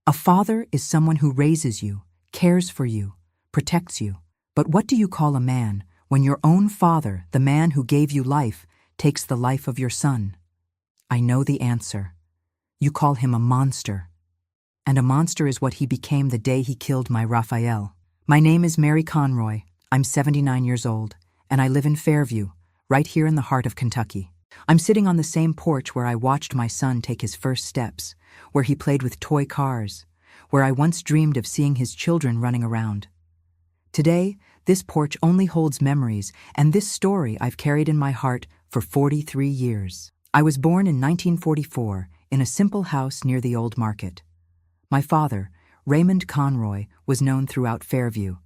A father is someone who raises you, cares for you, protects you. But what do you call a man when your own father, the man who gave you life, takes the life of your son? I know the answer. You call him a monster. And a monster is what he became the day he killed my Raphael. My name is Mary Conroy. I'm 79 years old, and I live in Fairview, right here in the heart of Kentucky. I'm sitting on the same porch where I watched my son take his first steps, where he played with toy cars, where I once dreamed of seeing his children running around. Today, this porch only holds memories, and this story I've carried in my heart for 43 years. I was born in 1944 in a simple house near the old market. My father, Raymond Conroy, was known throughout Fairview.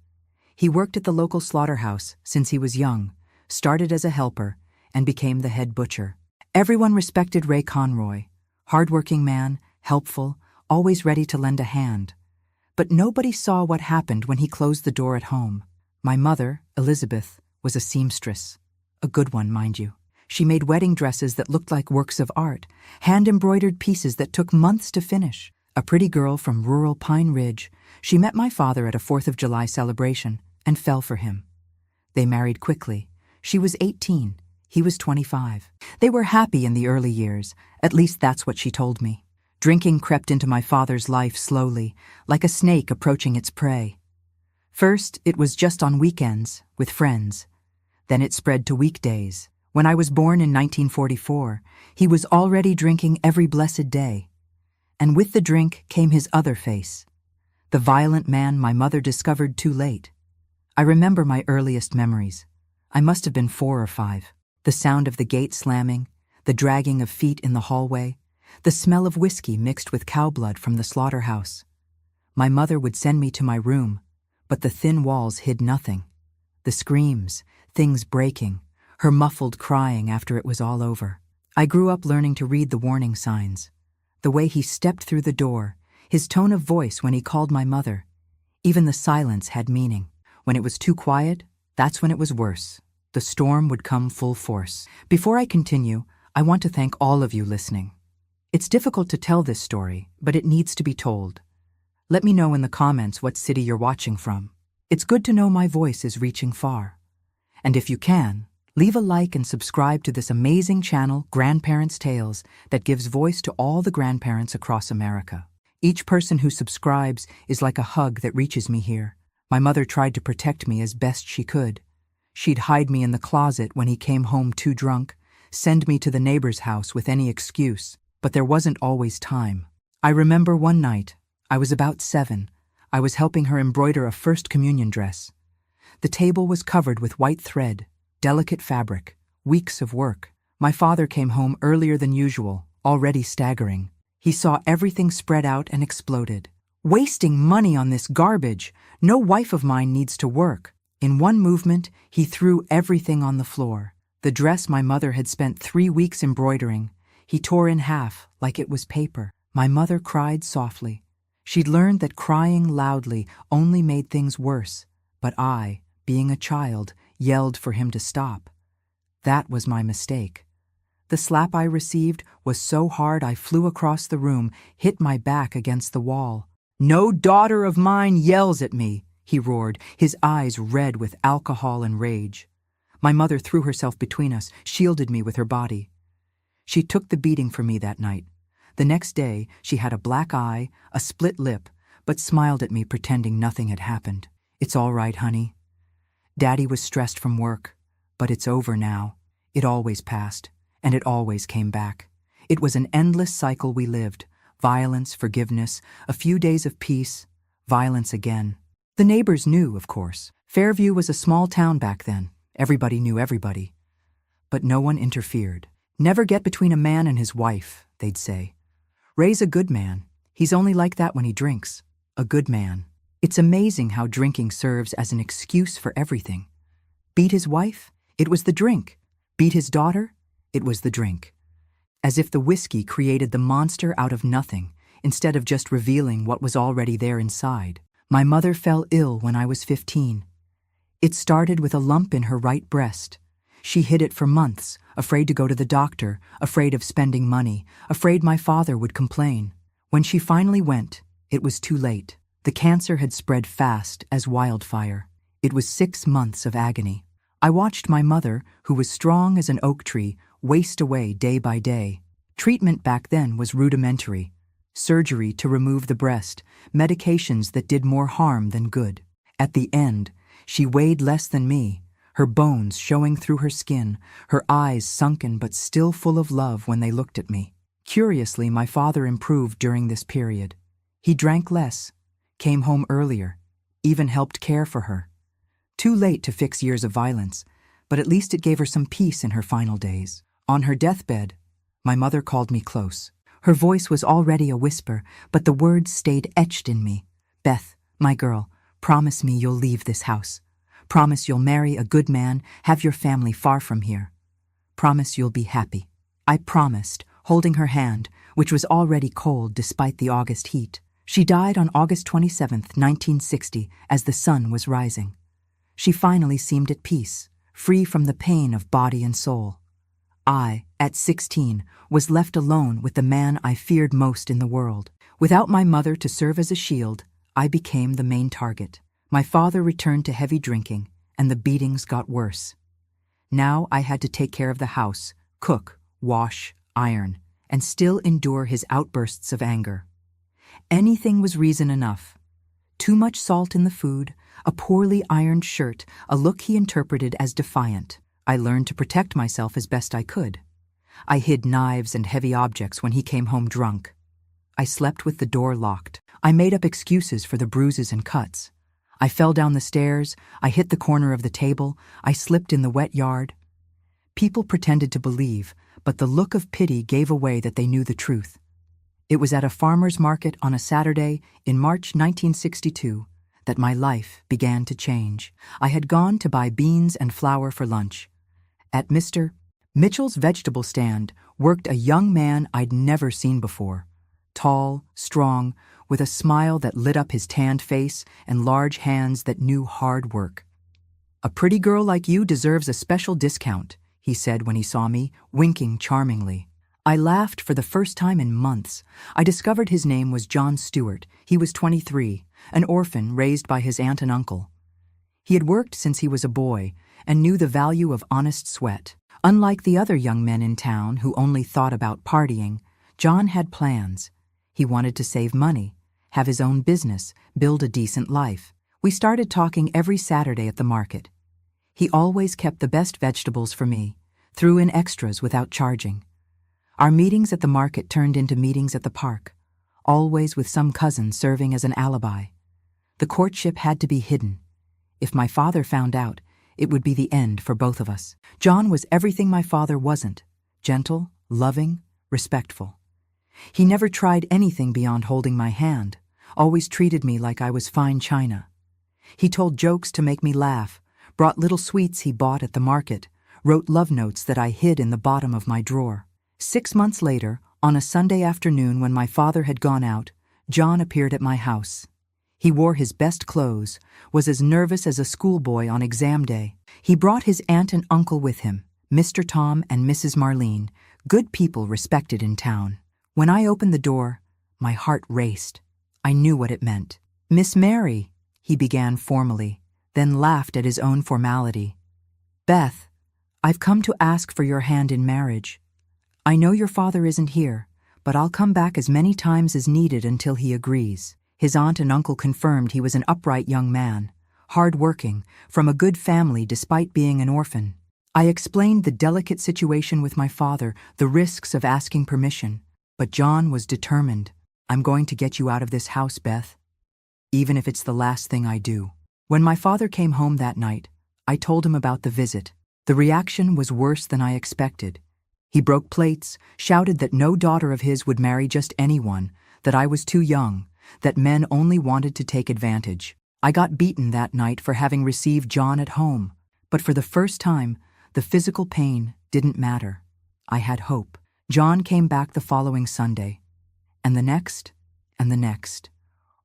He worked at the local slaughterhouse since he was young, started as a helper, and became the head butcher. Everyone respected Ray Conroy, hardworking man, helpful, always ready to lend a hand. But nobody saw what happened when he closed the door at home. My mother, Elizabeth, was a seamstress. A good one, mind you. She made wedding dresses that looked like works of art, hand-embroidered pieces that took months to finish. A pretty girl from rural Pine Ridge, she met my father at a 4th of July celebration and fell for him. They married quickly. She was 18. He was 25. They were happy in the early years, at least that's what she told me. Drinking crept into my father's life slowly, like a snake approaching its prey. First, it was just on weekends, with friends. Then it spread to weekdays. When I was born in 1944, he was already drinking every blessed day. And with the drink came his other face, the violent man my mother discovered too late. I remember my earliest memories. I must have been 4 or 5. The sound of the gate slamming, the dragging of feet in the hallway, the smell of whiskey mixed with cow blood from the slaughterhouse. My mother would send me to my room, but the thin walls hid nothing. The screams, things breaking, her muffled crying after it was all over. I grew up learning to read the warning signs. The way he stepped through the door, his tone of voice when he called my mother. Even the silence had meaning. When it was too quiet, that's when it was worse. The storm would come full force. Before I continue, I want to thank all of you listening. It's difficult to tell this story, but it needs to be told. Let me know in the comments what city you're watching from. It's good to know my voice is reaching far. And if you can, leave a like and subscribe to this amazing channel, Grandparents' Tales, that gives voice to all the grandparents across America. Each person who subscribes is like a hug that reaches me here. My mother tried to protect me as best she could. She'd hide me in the closet when he came home too drunk, send me to the neighbor's house with any excuse, but there wasn't always time. I remember one night, I was about 7, I was helping her embroider a First Communion dress. The table was covered with white thread, delicate fabric, weeks of work. My father came home earlier than usual, already staggering. He saw everything spread out and exploded. Wasting money on this garbage. No wife of mine needs to work. In one movement, he threw everything on the floor. The dress my mother had spent 3 weeks embroidering, he tore in half like it was paper. My mother cried softly. She'd learned that crying loudly only made things worse, but I, being a child, yelled for him to stop. That was my mistake. The slap I received was so hard I flew across the room, hit my back against the wall. "No daughter of mine yells at me," he roared, his eyes red with alcohol and rage. My mother threw herself between us, shielded me with her body. She took the beating for me that night. The next day, she had a black eye, a split lip, but smiled at me pretending nothing had happened. "It's all right, honey. Daddy was stressed from work, but it's over now. It always passed, and it always came back. It was an endless cycle we lived. Violence, forgiveness, a few days of peace, violence again." The neighbors knew, of course. Fairview was a small town back then. Everybody knew everybody. But no one interfered. "Never get between a man and his wife," they'd say. "Ray's a good man. He's only like that when he drinks. A good man." It's amazing how drinking serves as an excuse for everything. Beat his wife? It was the drink. Beat his daughter? It was the drink. As if the whiskey created the monster out of nothing, instead of just revealing what was already there inside. My mother fell ill when I was 15. It started with a lump in her right breast. She hid it for months, afraid to go to the doctor, afraid of spending money, afraid my father would complain. When she finally went, It was too late. The cancer had spread fast as wildfire. It was 6 months of agony. I watched my mother, who was strong as an oak tree, waste away day by day. Treatment back then was rudimentary. Surgery to remove the breast, medications that did more harm than good. At the end, she weighed less than me, her bones showing through her skin, her eyes sunken but still full of love when they looked at me. Curiously, my father improved during this period. He drank less, came home earlier, even helped care for her. Too late to fix years of violence, but at least it gave her some peace in her final days. On her deathbed, my mother called me close. Her voice was already a whisper, but the words stayed etched in me. "Beth, my girl, promise me you'll leave this house. Promise you'll marry a good man, have your family far from here. Promise you'll be happy." I promised, holding her hand, which was already cold despite the August heat. She died on August 27, 1960, as the sun was rising. She finally seemed at peace, free from the pain of body and soul. I, at 16, was left alone with the man I feared most in the world. Without my mother to serve as a shield, I became the main target. My father returned to heavy drinking, and the beatings got worse. Now I had to take care of the house, cook, wash, iron, and still endure his outbursts of anger. Anything was reason enough. Too much salt in the food, a poorly ironed shirt, a look he interpreted as defiant. I learned to protect myself as best I could. I hid knives and heavy objects when he came home drunk. I slept with the door locked. I made up excuses for the bruises and cuts. I fell down the stairs, I hit the corner of the table, I slipped in the wet yard. People pretended to believe, but the look of pity gave away that they knew the truth. It was at a farmer's market on a Saturday in March 1962 that my life began to change. I had gone to buy beans and flour for lunch. At Mr. Mitchell's vegetable stand worked a young man I'd never seen before. Tall, strong, with a smile that lit up his tanned face and large hands that knew hard work. "A pretty girl like you deserves a special discount," he said when he saw me, winking charmingly. I laughed for the first time in months. I discovered his name was John Stewart. He was 23, an orphan raised by his aunt and uncle. He had worked since he was a boy and knew the value of honest sweat. Unlike the other young men in town who only thought about partying, John had plans. He wanted to save money, have his own business, build a decent life. We started talking every Saturday at the market. He always kept the best vegetables for me, threw in extras without charging. Our meetings at the market turned into meetings at the park, always with some cousin serving as an alibi. The courtship had to be hidden. If my father found out, it would be the end for both of us. John was everything my father wasn't: gentle, loving, respectful. He never tried anything beyond holding my hand, always treated me like I was fine china. He told jokes to make me laugh, brought little sweets he bought at the market, wrote love notes that I hid in the bottom of my drawer. 6 months later, on a Sunday afternoon when my father had gone out, John appeared at my house. He wore his best clothes, was as nervous as a schoolboy on exam day. He brought his aunt and uncle with him, Mr. Tom and Mrs. Marlene, good people respected in town. When I opened the door, my heart raced. I knew what it meant. "Miss Mary," he began formally, then laughed at his own formality. "Beth, I've come to ask for your hand in marriage. I know your father isn't here, but I'll come back as many times as needed until he agrees." His aunt and uncle confirmed he was an upright young man, hard-working, from a good family despite being an orphan. I explained the delicate situation with my father, the risks of asking permission, but John was determined. "I'm going to get you out of this house, Beth, even if it's the last thing I do." When my father came home that night, I told him about the visit. The reaction was worse than I expected. He broke plates, shouted that no daughter of his would marry just anyone, that I was too young, that men only wanted to take advantage. I got beaten that night for having received John at home, but for the first time, the physical pain didn't matter. I had hope. John came back the following Sunday, and the next, and the next.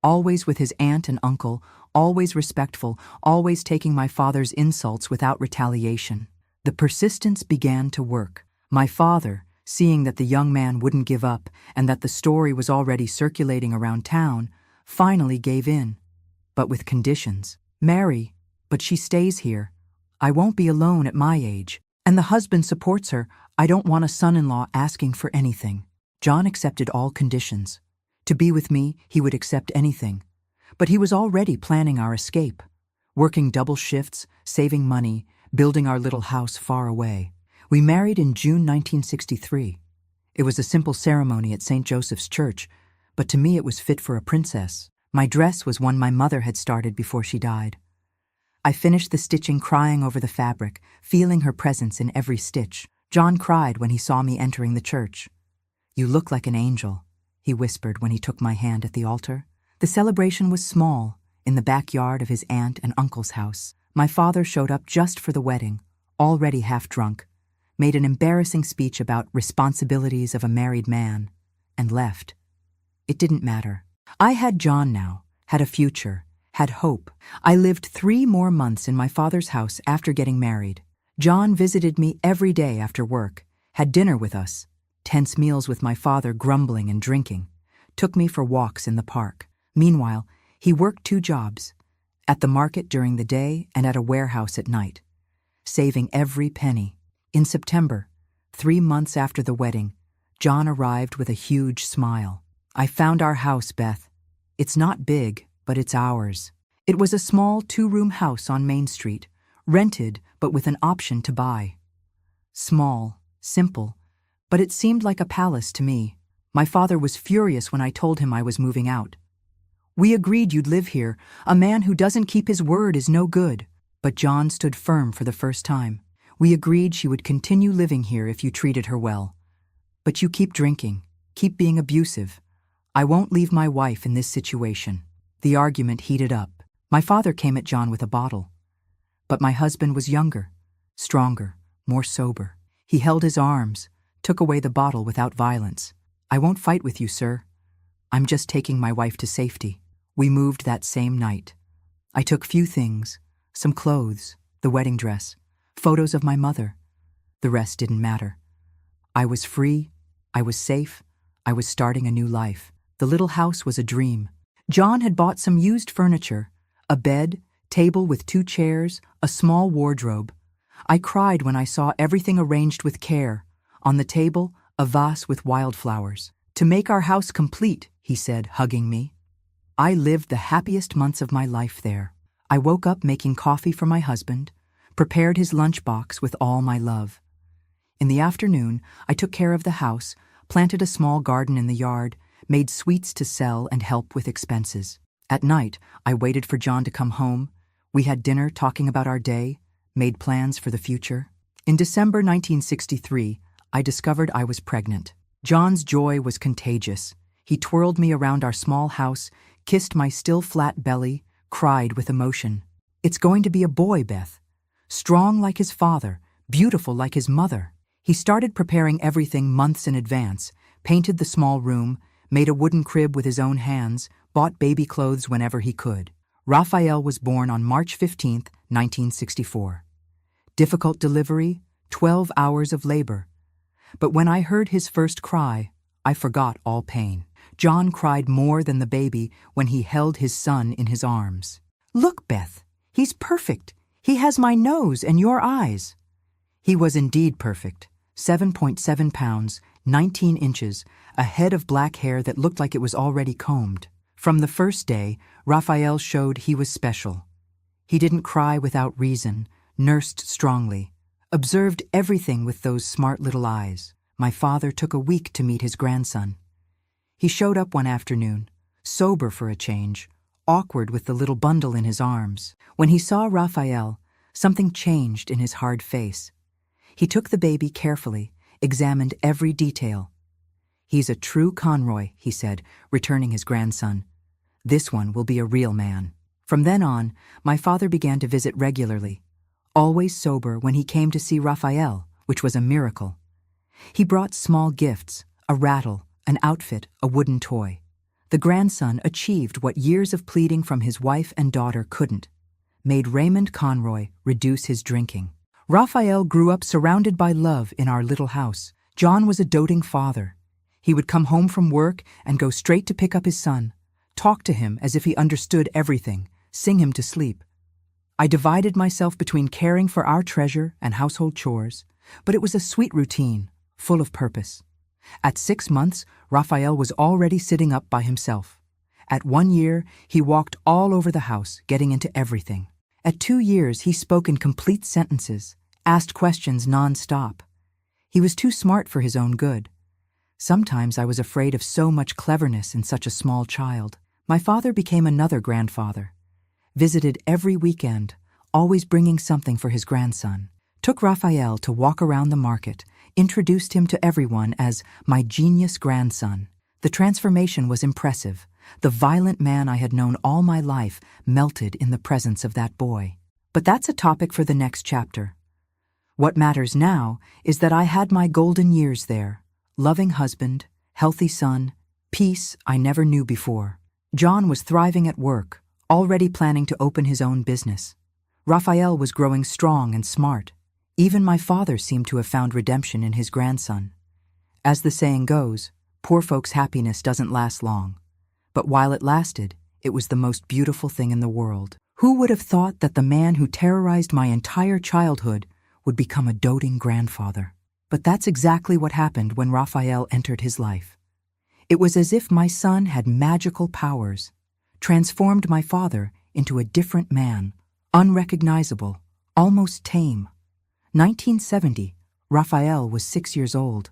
Always with his aunt and uncle, always respectful, always taking my father's insults without retaliation. The persistence began to work. My father, seeing that the young man wouldn't give up and that the story was already circulating around town, finally gave in, but with conditions. Marry, but she stays here. I won't be alone at my age. And the husband supports her. I don't want a son-in-law asking for anything. John accepted all conditions. To be with me, he would accept anything. But he was already planning our escape, working double shifts, saving money, building our little house far away. We married in June 1963. It was a simple ceremony at St. Joseph's Church, but to me it was fit for a princess. My dress was one my mother had started before she died. I finished the stitching crying over the fabric, feeling her presence in every stitch. John cried when he saw me entering the church. "You look like an angel," he whispered when he took my hand at the altar. The celebration was small, in the backyard of his aunt and uncle's house. My father showed up just for the wedding, already half drunk, made an embarrassing speech about responsibilities of a married man, and left. It didn't matter. I had John now, had a future, had hope. I lived 3 more months in my father's house after getting married. John visited me every day after work, had dinner with us, tense meals with my father grumbling and drinking, took me for walks in the park. Meanwhile, he worked 2 jobs, at the market during the day and at a warehouse at night, saving every penny. In September, 3 months after the wedding, John arrived with a huge smile. "I found our house, Beth. It's not big, but it's ours." It was a small 2-room house on Main Street, rented but with an option to buy. Small, simple, but it seemed like a palace to me. My father was furious when I told him I was moving out. "We agreed you'd live here. A man who doesn't keep his word is no good." But John stood firm for the first time. "We agreed she would continue living here if you treated her well. But you keep drinking, keep being abusive. I won't leave my wife in this situation." The argument heated up. My father came at John with a bottle. But my husband was younger, stronger, more sober. He held his arms, took away the bottle without violence. "I won't fight with you, sir. I'm just taking my wife to safety." We moved that same night. I took few things, some clothes, the wedding dress, photos of my mother. The rest didn't matter. I was free, I was safe, I was starting a new life. The little house was a dream. John had bought some used furniture, a bed, table with 2 chairs, a small wardrobe. I cried when I saw everything arranged with care. On the table, a vase with wildflowers. "To make our house complete," he said, hugging me. I lived the happiest months of my life there. I woke up making coffee for my husband, prepared his lunchbox with all my love. In the afternoon, I took care of the house, planted a small garden in the yard, made sweets to sell and help with expenses. At night, I waited for John to come home. We had dinner talking about our day, made plans for the future. In December 1963, I discovered I was pregnant. John's joy was contagious. He twirled me around our small house, kissed my still flat belly, cried with emotion. "It's going to be a boy, Beth. Strong like his father, beautiful like his mother." He started preparing everything months in advance, painted the small room, made a wooden crib with his own hands, bought baby clothes whenever he could. Raphael was born on March 15, 1964. Difficult delivery, 12 hours of labor. But when I heard his first cry, I forgot all pain. John cried more than the baby when he held his son in his arms. "Look, Beth, he's perfect. He has my nose and your eyes." He was indeed perfect. 7.7 pounds, 19 inches, a head of black hair that looked like it was already combed. From the first day, Raphael showed he was special. He didn't cry without reason, nursed strongly, observed everything with those smart little eyes. My father took a week to meet his grandson. He showed up one afternoon, sober for a change, awkward with the little bundle in his arms. When he saw Raphael, something changed in his hard face. He took the baby carefully, examined every detail. "He's a true Conroy," he said, returning his grandson. "This one will be a real man." From then on, my father began to visit regularly, always sober when he came to see Raphael, which was a miracle. He brought small gifts, a rattle, an outfit, a wooden toy. The grandson achieved what years of pleading from his wife and daughter couldn't, made Raymond Conroy reduce his drinking. Raphael grew up surrounded by love in our little house. John was a doting father. He would come home from work and go straight to pick up his son, talk to him as if he understood everything, sing him to sleep. I divided myself between caring for our treasure and household chores, but it was a sweet routine, full of purpose. At 6 months, Raphael was already sitting up by himself. At 1 year, he walked all over the house, getting into everything. At 2 years, he spoke in complete sentences, asked questions non-stop. He was too smart for his own good. Sometimes I was afraid of so much cleverness in such a small child. My father became another grandfather. Visited every weekend, always bringing something for his grandson. Took Raphael to walk around the market, introduced him to everyone as my genius grandson. The transformation was impressive. The violent man I had known all my life melted in the presence of that boy. But that's a topic for the next chapter. What matters now is that I had my golden years there. Loving husband, healthy son, peace I never knew before. John was thriving at work, already planning to open his own business. Raphael was growing strong and smart. Even my father seemed to have found redemption in his grandson. As the saying goes, poor folks' happiness doesn't last long. But while it lasted, it was the most beautiful thing in the world. Who would have thought that the man who terrorized my entire childhood would become a doting grandfather? But that's exactly what happened when Raphael entered his life. It was as if my son had magical powers, transformed my father into a different man, unrecognizable, almost tame. 1970, Raphael was 6 years old.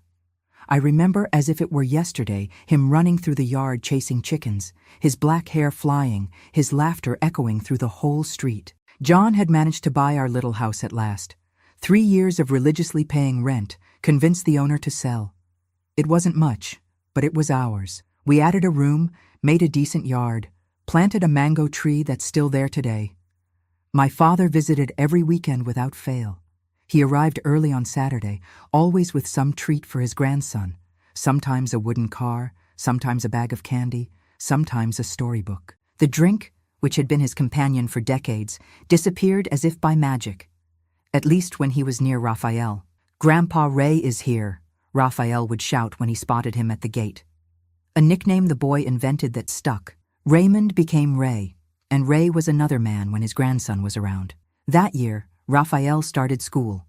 I remember as if it were yesterday him running through the yard chasing chickens, his black hair flying, his laughter echoing through the whole street. John had managed to buy our little house at last. 3 years of religiously paying rent convinced the owner to sell. It wasn't much, but it was ours. We added a room, made a decent yard, planted a mango tree that's still there today. My father visited every weekend without fail. He arrived early on Saturday, always with some treat for his grandson, sometimes a wooden car, sometimes a bag of candy, sometimes a storybook. The drink, which had been his companion for decades, disappeared as if by magic, at least when he was near Raphael. "Grandpa Ray is here," Raphael would shout when he spotted him at the gate. A nickname the boy invented that stuck. Raymond became Ray, and Ray was another man when his grandson was around. That year, Raphael started school.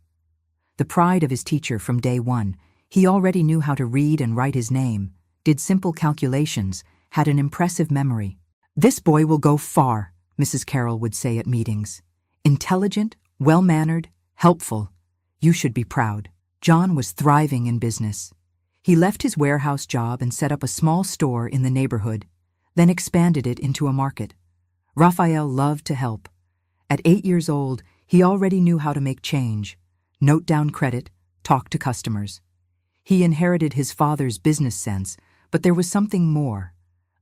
The pride of his teacher from day one, he already knew how to read and write his name, did simple calculations, had an impressive memory. "This boy will go far," Mrs. Carroll would say at meetings. "Intelligent, well-mannered, helpful. You should be proud." John was thriving in business. He left his warehouse job and set up a small store in the neighborhood, then expanded it into a market. Raphael loved to help. At 8 years old, he already knew how to make change, note down credit, talk to customers. He inherited his father's business sense, but there was something more,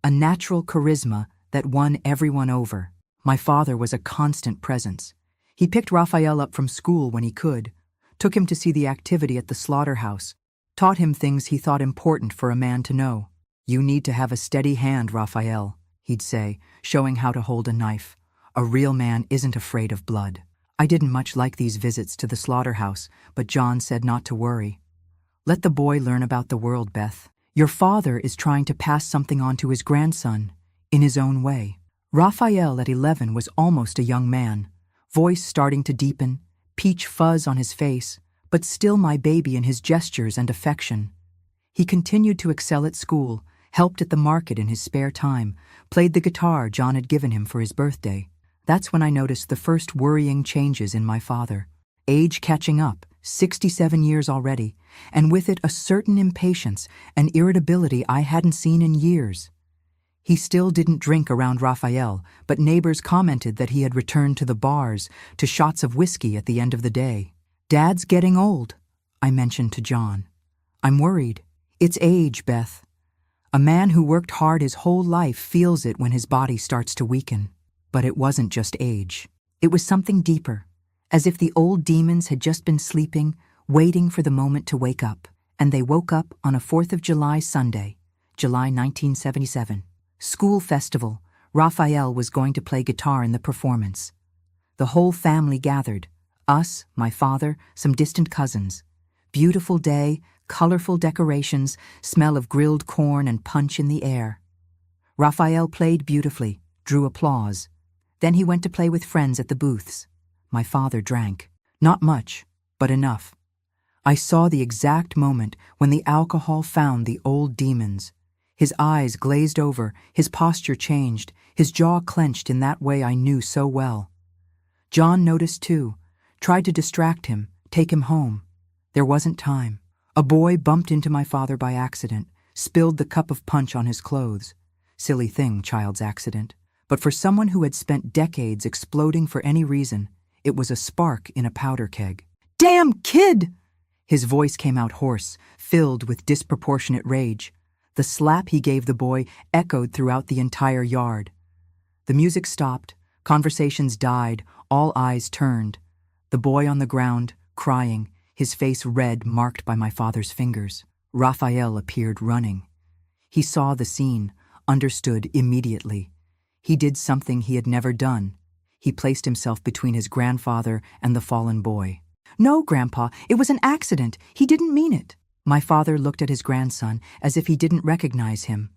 a natural charisma that won everyone over. My father was a constant presence. He picked Raphael up from school when he could, took him to see the activity at the slaughterhouse, taught him things he thought important for a man to know. "You need to have a steady hand, Raphael," he'd say, showing how to hold a knife. "A real man isn't afraid of blood." I didn't much like these visits to the slaughterhouse, but John said not to worry. "Let the boy learn about the world, Beth. Your father is trying to pass something on to his grandson, in his own way." Raphael at 11 was almost a young man, voice starting to deepen, peach fuzz on his face, but still my baby in his gestures and affection. He continued to excel at school, helped at the market in his spare time, played the guitar John had given him for his birthday. That's when I noticed the first worrying changes in my father. Age catching up, 67 years already, and with it a certain impatience and irritability I hadn't seen in years. He still didn't drink around Raphael, but neighbors commented that he had returned to the bars, to shots of whiskey at the end of the day. "Dad's getting old," I mentioned to John. "I'm worried. It's age, Beth. A man who worked hard his whole life feels it when his body starts to weaken." But it wasn't just age. It was something deeper, as if the old demons had just been sleeping, waiting for the moment to wake up. And they woke up on a 4th of July Sunday, July 1977. School festival. Raphael was going to play guitar in the performance. The whole family gathered. Us, my father, some distant cousins. Beautiful day, colorful decorations, smell of grilled corn and punch in the air. Raphael played beautifully, drew applause. Then he went to play with friends at the booths. My father drank. Not much, but enough. I saw the exact moment when the alcohol found the old demons. His eyes glazed over, his posture changed, his jaw clenched in that way I knew so well. John noticed too, tried to distract him, take him home. There wasn't time. A boy bumped into my father by accident, spilled the cup of punch on his clothes. Silly thing, child's accident. But for someone who had spent decades exploding for any reason, it was a spark in a powder keg. "Damn kid!" His voice came out hoarse, filled with disproportionate rage. The slap he gave the boy echoed throughout the entire yard. The music stopped, conversations died, all eyes turned. The boy on the ground, crying, his face red marked by my father's fingers. Raphael appeared running. He saw the scene, understood immediately. He did something he had never done. He placed himself between his grandfather and the fallen boy. "No, Grandpa, it was an accident. He didn't mean it." My father looked at his grandson as if he didn't recognize him.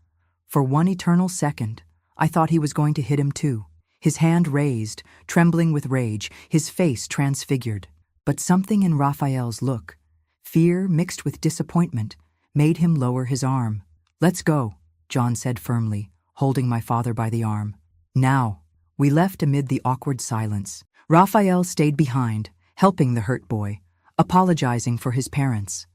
For one eternal second, I thought he was going to hit him too. His hand raised, trembling with rage, his face transfigured. But something in Raphael's look, fear mixed with disappointment, made him lower his arm. "Let's go," John said firmly, holding my father by the arm. Now, we left amid the awkward silence. Raphael stayed behind, helping the hurt boy, apologizing for his parents.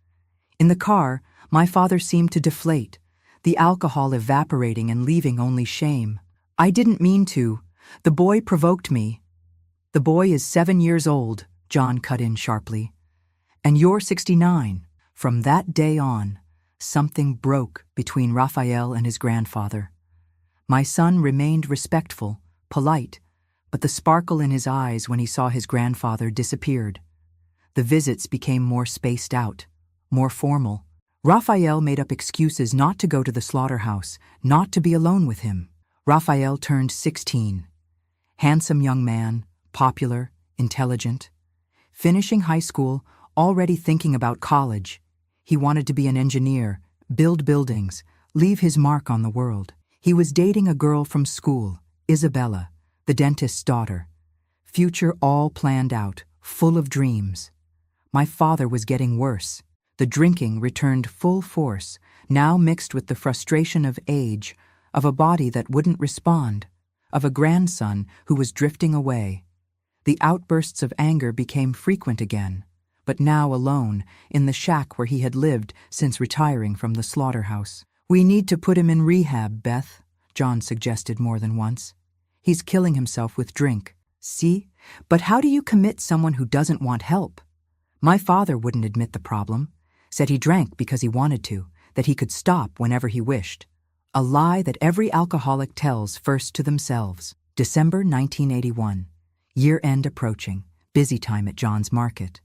In the car, my father seemed to deflate, the alcohol evaporating and leaving only shame. "I didn't mean to. The boy provoked me." "The boy is 7 years old," John cut in sharply. "And you're 69. From that day on, something broke between Raphael and his grandfather. My son remained respectful, polite, but the sparkle in his eyes when he saw his grandfather disappeared. The visits became more spaced out, more formal. Raphael made up excuses not to go to the slaughterhouse, not to be alone with him. Raphael turned 16. Handsome young man, popular, intelligent. Finishing high school, already thinking about college. He wanted to be an engineer, build buildings, leave his mark on the world. He was dating a girl from school, Isabella, the dentist's daughter. Future all planned out, full of dreams. My father was getting worse. The drinking returned full force, now mixed with the frustration of age, of a body that wouldn't respond, of a grandson who was drifting away. The outbursts of anger became frequent again, but now alone, in the shack where he had lived since retiring from the slaughterhouse. "We need to put him in rehab, Beth," John suggested more than once. "He's killing himself with drink." "See? But how do you commit someone who doesn't want help?" My father wouldn't admit the problem, said he drank because he wanted to, that he could stop whenever he wished. A lie that every alcoholic tells first to themselves. December 1981. Year-end approaching, busy time at John's market.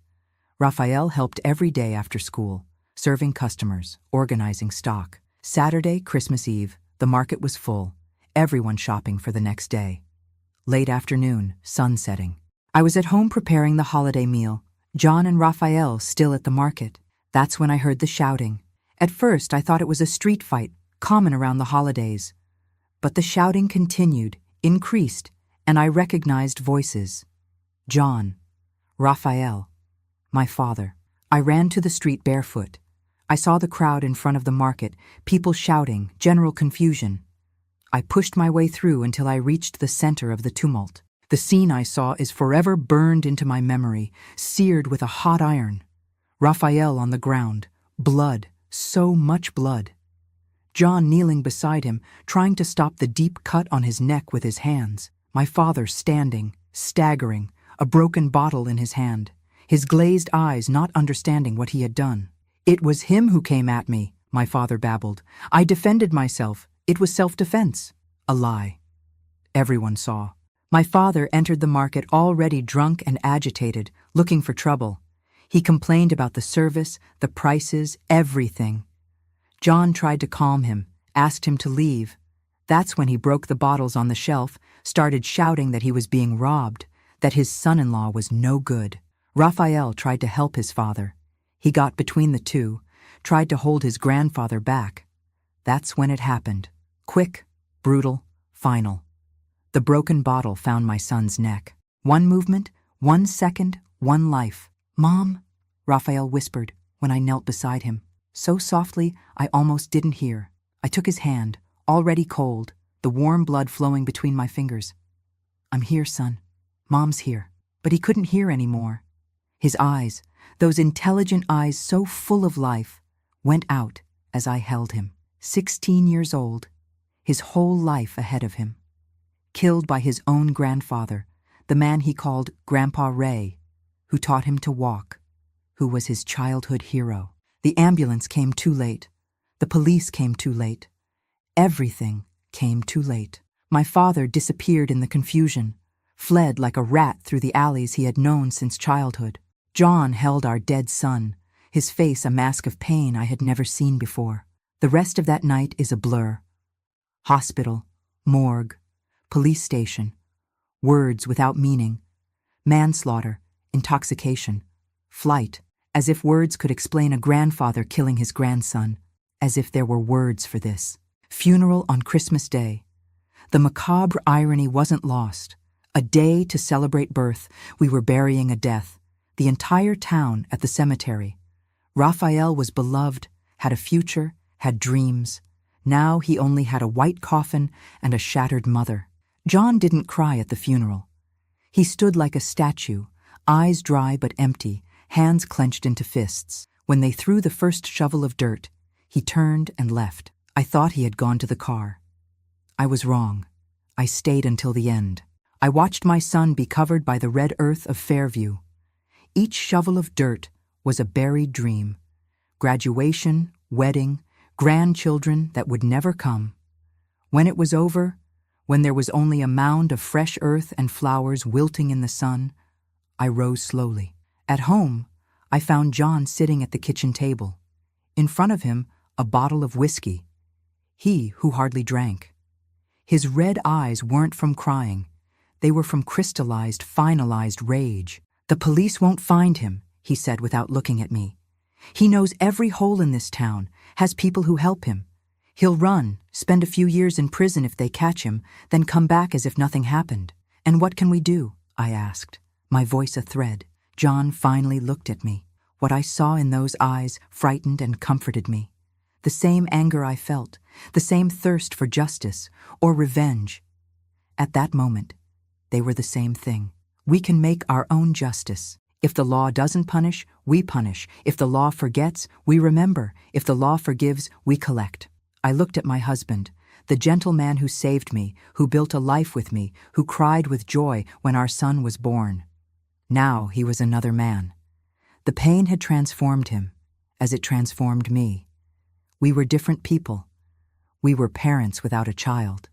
Raphael helped every day after school, serving customers, organizing stock. Saturday, Christmas Eve, the market was full, everyone shopping for the next day. Late afternoon, sun setting. I was at home preparing the holiday meal, John and Raphael still at the market. That's when I heard the shouting. At first, I thought it was a street fight, common around the holidays. But the shouting continued, increased, and I recognized voices. John, Raphael, my father. I ran to the street barefoot. I saw the crowd in front of the market, people shouting, general confusion. I pushed my way through until I reached the center of the tumult. The scene I saw is forever burned into my memory, seared with a hot iron. Raphael on the ground, blood, so much blood. John kneeling beside him, trying to stop the deep cut on his neck with his hands. My father standing, staggering, a broken bottle in his hand, his glazed eyes not understanding what he had done. "It was him who came at me," my father babbled. "I defended myself. It was self-defense." A lie. Everyone saw. My father entered the market already drunk and agitated, looking for trouble. He complained about the service, the prices, everything. John tried to calm him, asked him to leave. That's when he broke the bottles on the shelf, started shouting that he was being robbed, that his son-in-law was no good. Raphael tried to help his father. He got between the two, tried to hold his grandfather back. That's when it happened. Quick, Brutal, final. The broken bottle found my son's neck. One movement, 1 second, one life. "Mom," Raphael whispered when I knelt beside him, so softly I almost didn't hear. I took his hand, already cold, the warm blood flowing between my fingers. "I'm here, son. Mom's here." But he couldn't hear anymore. His eyes, those intelligent eyes so full of life, went out as I held him. 16 years old, his whole life ahead of him. Killed by his own grandfather, the man he called Grandpa Ray, who taught him to walk, who was his childhood hero. The ambulance came too late. The police came too late. Everything came too late. My father disappeared in the confusion, fled like a rat through the alleys he had known since childhood. John held our dead son, his face a mask of pain I had never seen before. The rest of that night is a blur. Hospital, morgue, police station, words without meaning, manslaughter, intoxication, flight, as if words could explain a grandfather killing his grandson, as if there were words for this. Funeral on Christmas Day. The macabre irony wasn't lost. A day to celebrate birth, we were burying a death. The entire town at the cemetery. Raphael was beloved, had a future, had dreams. Now he only had a white coffin and a shattered mother. John didn't cry at the funeral. He stood like a statue, eyes dry but empty, hands clenched into fists. When they threw the first shovel of dirt, he turned and left. I thought he had gone to the car. I was wrong. I stayed until the end. I watched my son be covered by the red earth of Fairview. Each shovel of dirt was a buried dream. Graduation, wedding, grandchildren that would never come. When it was over, when there was only a mound of fresh earth and flowers wilting in the sun, I rose slowly. At home, I found John sitting at the kitchen table. In front of him, a bottle of whiskey. He who hardly drank. His red eyes weren't from crying. They were from crystallized, finalized rage. "The police won't find him," he said without looking at me. "He knows every hole in this town, has people who help him. He'll run, spend a few years in prison if they catch him, then come back as if nothing happened." "And what can we do?" I asked, my voice a thread. John finally looked at me. What I saw in those eyes frightened and comforted me. The same anger I felt, the same thirst for justice or revenge. At that moment, they were the same thing. We can make our own justice. If the law doesn't punish, we punish. If the law forgets, we remember. If the law forgives, we collect. I looked at my husband, the gentle man who saved me, who built a life with me, who cried with joy when our son was born. Now he was another man. The pain had transformed him, as it transformed me. We were different people. We were parents without a child.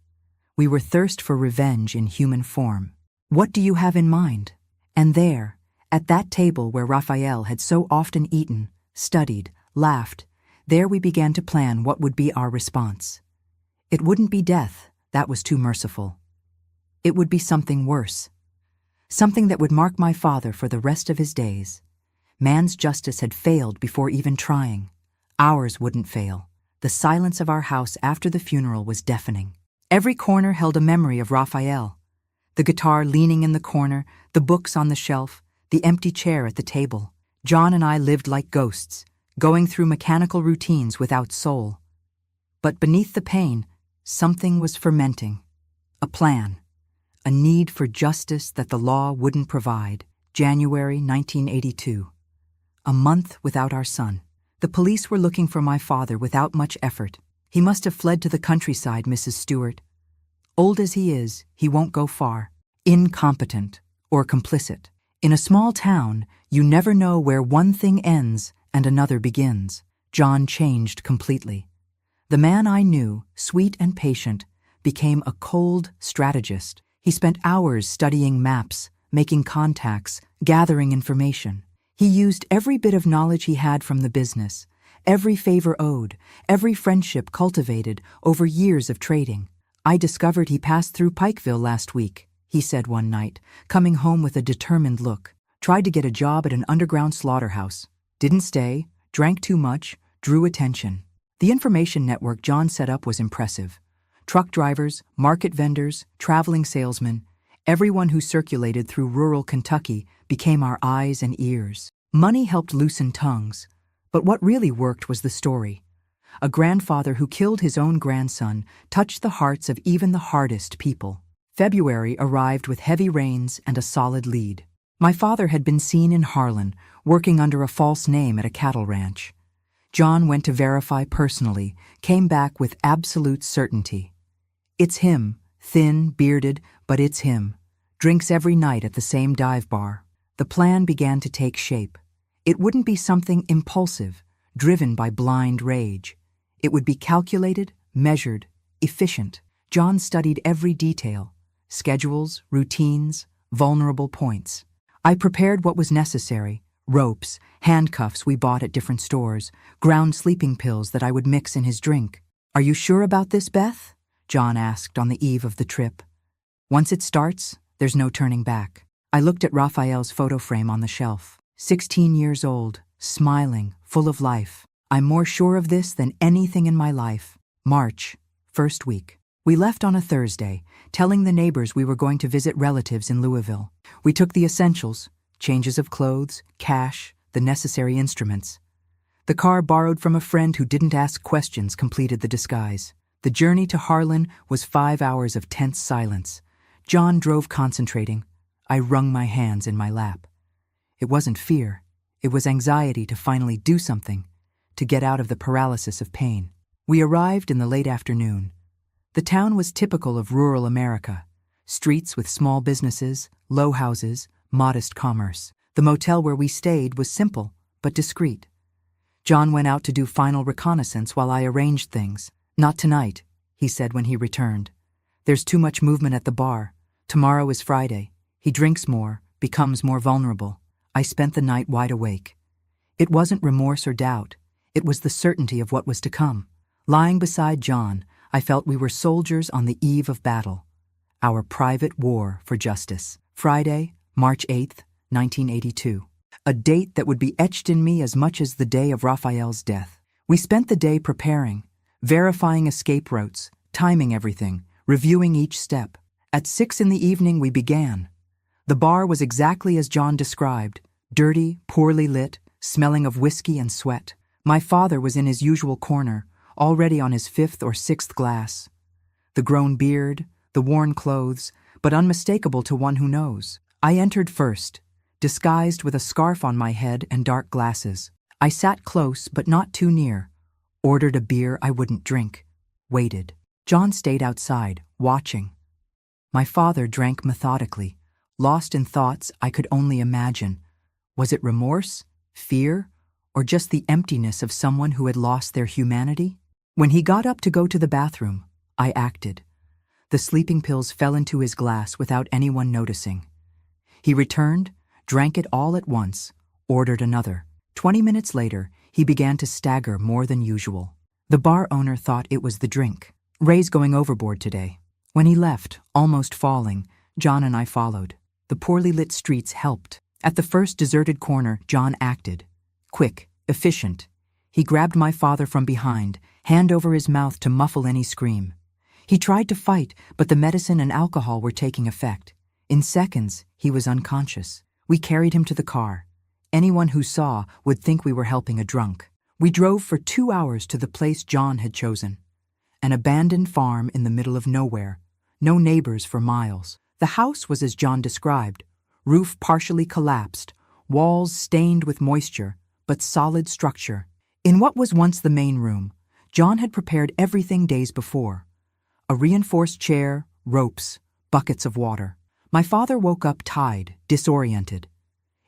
We were thirst for revenge in human form. "What do you have in mind?" And there, at that table where Raphael had so often eaten, studied, laughed, there we began to plan what would be our response. It wouldn't be death, that was too merciful. It would be something worse. Something that would mark my father for the rest of his days. Man's justice had failed before even trying. Ours wouldn't fail. The silence of our house after the funeral was deafening. Every corner held a memory of Raphael. The guitar leaning in the corner, the books on the shelf, the empty chair at the table. John and I lived like ghosts, going through mechanical routines without soul. But beneath the pain, something was fermenting. A plan. A need for justice that the law wouldn't provide. January 1982. A month without our son. The police were looking for my father without much effort. He must have fled to the countryside, Mrs. Stewart. Old as he is, he won't go far. Incompetent or complicit. In a small town, you never know where one thing ends and another begins. John changed completely. The man I knew, sweet and patient, became a cold strategist. He spent hours studying maps, making contacts, gathering information. He used every bit of knowledge he had from the business, every favor owed, every friendship cultivated over years of trading. "I discovered he passed through Pikeville last week," he said one night, coming home with a determined look. "Tried to get a job at an underground slaughterhouse. Didn't stay, drank too much, drew attention." The information network John set up was impressive. Truck drivers, market vendors, traveling salesmen, everyone who circulated through rural Kentucky became our eyes and ears. Money helped loosen tongues, but what really worked was the story. A grandfather who killed his own grandson touched the hearts of even the hardest people. February arrived with heavy rains and a solid lead. My father had been seen in Harlan, working under a false name at a cattle ranch. John went to verify personally, came back with absolute certainty. It's him, thin, bearded, but it's him. Drinks every night at the same dive bar. The plan began to take shape. It wouldn't be something impulsive, driven by blind rage. It would be calculated, measured, efficient. John studied every detail. Schedules, routines, vulnerable points. I prepared what was necessary: ropes, handcuffs we bought at different stores, ground sleeping pills that I would mix in his drink. "Are you sure about this, Beth?" John asked on the eve of the trip. "Once it starts, there's no turning back." I looked at Raphael's photo frame on the shelf. 16 years old, smiling, full of life. "I'm more sure of this than anything in my life." March, first week. We left on a Thursday, telling the neighbors we were going to visit relatives in Louisville. We took the essentials: changes of clothes, cash, the necessary instruments. The car borrowed from a friend who didn't ask questions completed the disguise. The journey to Harlan was 5 hours of tense silence. John drove concentrating. I wrung my hands in my lap. It wasn't fear. It was anxiety to finally do something, to get out of the paralysis of pain. We arrived in the late afternoon. The town was typical of rural America. Streets with small businesses, low houses, modest commerce. The motel where we stayed was simple, but discreet. John went out to do final reconnaissance while I arranged things. "Not tonight," he said when he returned. "There's too much movement at the bar. Tomorrow is Friday. He drinks more, becomes more vulnerable." I spent the night wide awake. It wasn't remorse or doubt. It was the certainty of what was to come. Lying beside John, I felt we were soldiers on the eve of battle. Our private war for justice. Friday, March 8th, 1982. A date that would be etched in me as much as the day of Raphael's death. We spent the day preparing, verifying escape routes, timing everything, reviewing each step. At 6 in the evening we began. The bar was exactly as John described: dirty, poorly lit, smelling of whiskey and sweat. My father was in his usual corner, already on his 5th or 6th glass. The grown beard, the worn clothes, but unmistakable to one who knows. I entered first, disguised with a scarf on my head and dark glasses. I sat close but not too near, ordered a beer I wouldn't drink, waited. John stayed outside, watching. My father drank methodically, lost in thoughts I could only imagine. Was it remorse, fear, or just the emptiness of someone who had lost their humanity? When he got up to go to the bathroom, I acted. The sleeping pills fell into his glass without anyone noticing. He returned, drank it all at once, ordered another. 20 minutes later, he began to stagger more than usual. The bar owner thought it was the drink. "Ray's going overboard today." When he left, almost falling, John and I followed. The poorly lit streets helped. At the first deserted corner, John acted. Quick, efficient. He grabbed my father from behind, hand over his mouth to muffle any scream. He tried to fight, but the medicine and alcohol were taking effect. In seconds, he was unconscious. We carried him to the car. Anyone who saw would think we were helping a drunk. We drove for 2 hours to the place John had chosen. An abandoned farm in the middle of nowhere. No neighbors for miles. The house was as John described. Roof partially collapsed, walls stained with moisture, but solid structure. In what was once the main room, John had prepared everything days before. A reinforced chair, ropes, buckets of water. My father woke up tied, disoriented.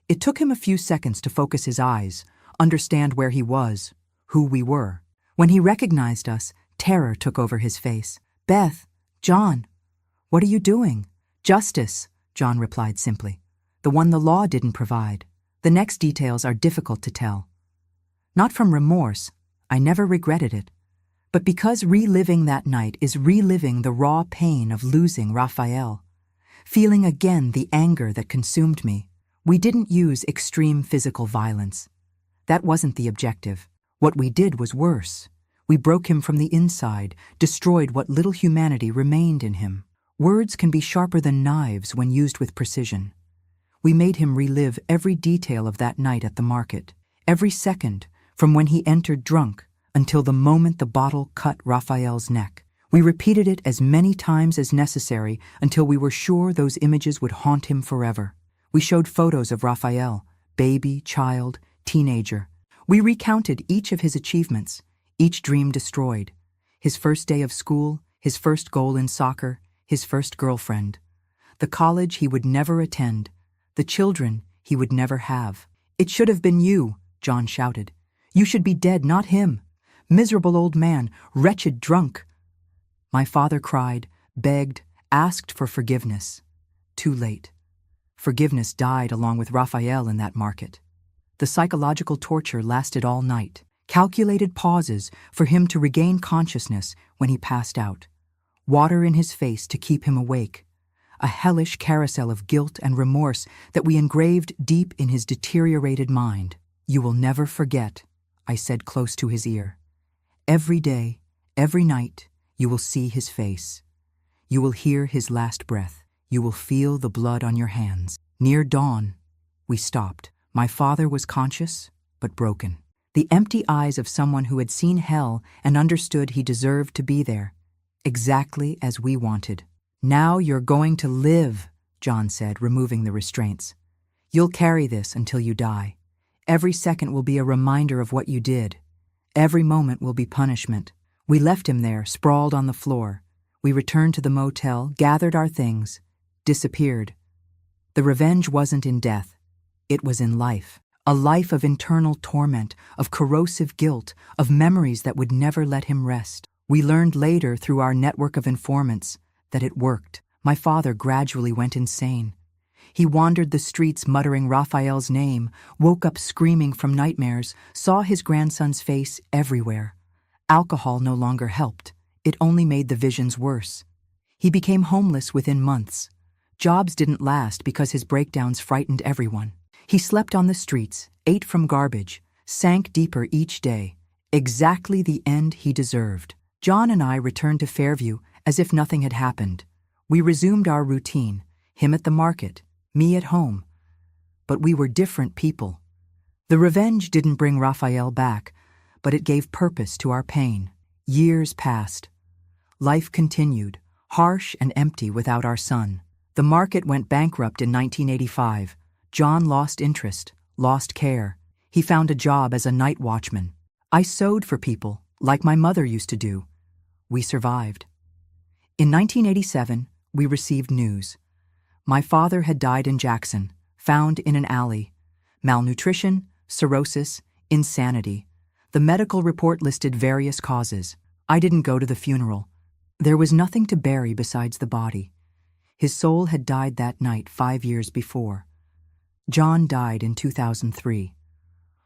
It took him a few seconds to focus his eyes, understand where he was, who we were. When he recognized us, terror took over his face. "Beth, John, what are you doing?" "Justice," John replied simply. "The one the law didn't provide. The next details are difficult to tell." Not from remorse, I never regretted it, but because reliving that night is reliving the raw pain of losing Raphael. Feeling again the anger that consumed me. We didn't use extreme physical violence. That wasn't the objective. What we did was worse. We broke him from the inside, destroyed what little humanity remained in him. Words can be sharper than knives when used with precision. We made him relive every detail of that night at the market, every second, from when he entered drunk until the moment the bottle cut Raphael's neck. We repeated it as many times as necessary until we were sure those images would haunt him forever. We showed photos of Raphael, baby, child, teenager. We recounted each of his achievements, each dream destroyed. His first day of school, his first goal in soccer, his first girlfriend. The college he would never attend, the children he would never have. "It should have been you," John shouted. "You should be dead, not him. Miserable old man, wretched drunk." My father cried, begged, asked for forgiveness. Too late. Forgiveness died along with Raphael in that market. The psychological torture lasted all night, calculated pauses for him to regain consciousness when he passed out, water in his face to keep him awake, a hellish carousel of guilt and remorse that we engraved deep in his deteriorated mind. "You will never forget," I said close to his ear. "Every day, every night, you will see his face. You will hear his last breath. You will feel the blood on your hands." Near dawn, we stopped. My father was conscious, but broken. The empty eyes of someone who had seen hell and understood he deserved to be there, exactly as we wanted. "Now you're going to live," John said, removing the restraints. "You'll carry this until you die. Every second will be a reminder of what you did. Every moment will be punishment." We left him there, sprawled on the floor. We returned to the motel, gathered our things, disappeared. The revenge wasn't in death. It was in life. A life of internal torment, of corrosive guilt, of memories that would never let him rest. We learned later through our network of informants that it worked. My father gradually went insane. He wandered the streets muttering Raphael's name, woke up screaming from nightmares, saw his grandson's face everywhere. Alcohol no longer helped. It only made the visions worse. He became homeless within months. Jobs didn't last because his breakdowns frightened everyone. He slept on the streets, ate from garbage, sank deeper each day. Exactly the end he deserved. John and I returned to Fairview as if nothing had happened. We resumed our routine, him at the market, me at home. But we were different people. The revenge didn't bring Raphael back, but it gave purpose to our pain. Years passed. Life continued, harsh and empty without our son. The market went bankrupt in 1985. John lost interest, lost care. He found a job as a night watchman. I sewed for people, like my mother used to do. We survived. In 1987, we received news. My father had died in Jackson, found in an alley. Malnutrition, cirrhosis, insanity. The medical report listed various causes. I didn't go to the funeral. There was nothing to bury besides the body. His soul had died that night 5 years before. John died in 2003.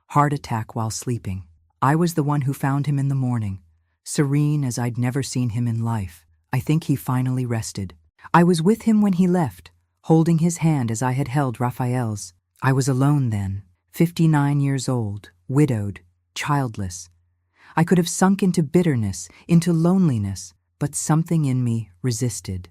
Heart attack while sleeping. I was the one who found him in the morning, serene as I'd never seen him in life. I think he finally rested. I was with him when he left, holding his hand as I had held Raphael's. I was alone then, 59 years old, widowed, childless. I could have sunk into bitterness, into loneliness, but something in me resisted.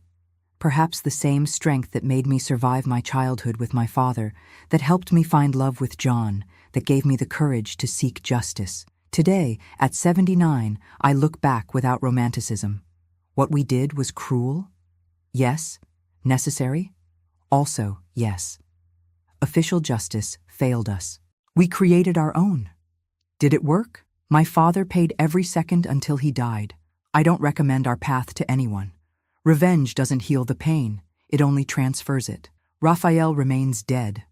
Perhaps the same strength that made me survive my childhood with my father, that helped me find love with John, that gave me the courage to seek justice. Today, at 79, I look back without romanticism. What we did was cruel? Yes. Necessary? Also, yes. Official justice failed us. We created our own. Did it work? My father paid every second until he died. I don't recommend our path to anyone. Revenge doesn't heal the pain, it only transfers it. Raphael remains dead.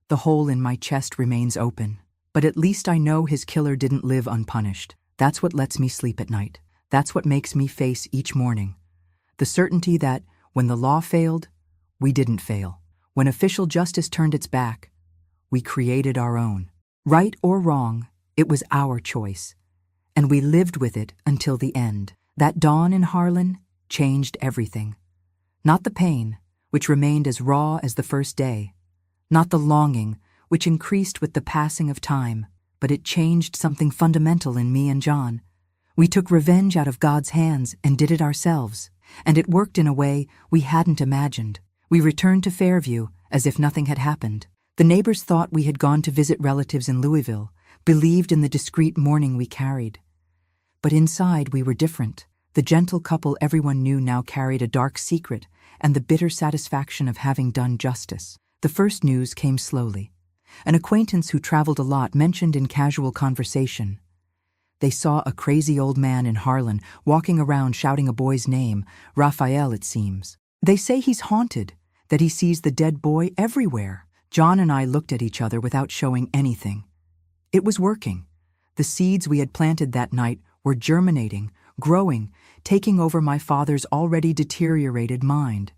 The hole in my chest remains open. But at least I know his killer didn't live unpunished. That's what lets me sleep at night. That's what makes me face each morning. The certainty that, when the law failed, we didn't fail. When official justice turned its back, we created our own. Right or wrong, it was our choice. And we lived with it until the end. That dawn in Harlan changed everything. Not the pain, which remained as raw as the first day. Not the longing, which increased with the passing of time, but it changed something fundamental in me and John. We took revenge out of God's hands and did it ourselves, and it worked in a way we hadn't imagined. We returned to Fairview as if nothing had happened. The neighbors thought we had gone to visit relatives in Louisville, believed in the discreet mourning we carried. But inside we were different. The gentle couple everyone knew now carried a dark secret and the bitter satisfaction of having done justice. The first news came slowly. An acquaintance who traveled a lot mentioned in casual conversation. They saw a crazy old man in Harlan walking around shouting a boy's name, Raphael it seems. They say he's haunted, that he sees the dead boy everywhere. John and I looked at each other without showing anything. It was working. The seeds we had planted that night were germinating, growing, taking over my father's already deteriorated mind.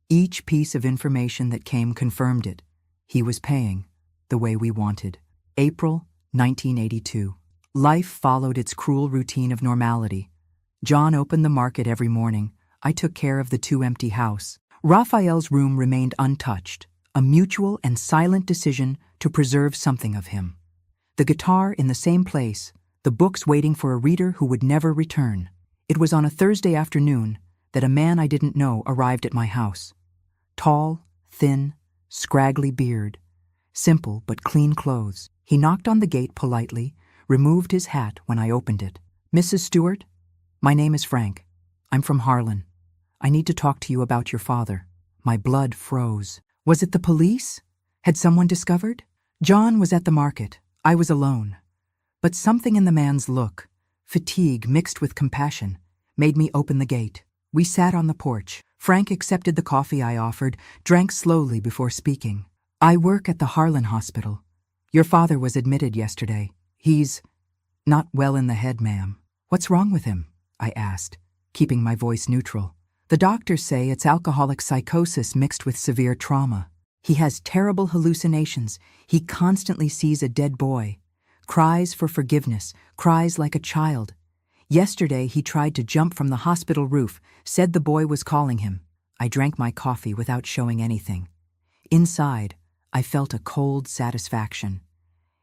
Each piece of information that came confirmed it. He was paying the way we wanted. April 1982. Life followed its cruel routine of normality. John opened the market every morning. I took care of the two empty house. Raphael's room remained untouched, a mutual and silent decision to preserve something of him. The guitar in the same place, the books waiting for a reader who would never return. It was on a Thursday afternoon that a man I didn't know arrived at my house. Tall, thin, scraggly beard, simple but clean clothes. He knocked on the gate politely, removed his hat when I opened it. "Mrs. Stewart, my name is Frank. I'm from Harlan. I need to talk to you about your father." My blood froze. Was it the police? Had someone discovered? John was at the market. I was alone. But something in the man's look, fatigue mixed with compassion, made me open the gate. We sat on the porch. Frank accepted the coffee I offered, drank slowly before speaking. "I work at the Harlan Hospital. Your father was admitted yesterday. He's not well in the head, ma'am." "What's wrong with him?" I asked, keeping my voice neutral. "The doctors say it's alcoholic psychosis mixed with severe trauma. He has terrible hallucinations. He constantly sees a dead boy. Cries for forgiveness, cries like a child. Yesterday he tried to jump from the hospital roof, said the boy was calling him." I drank my coffee without showing anything. Inside, I felt a cold satisfaction.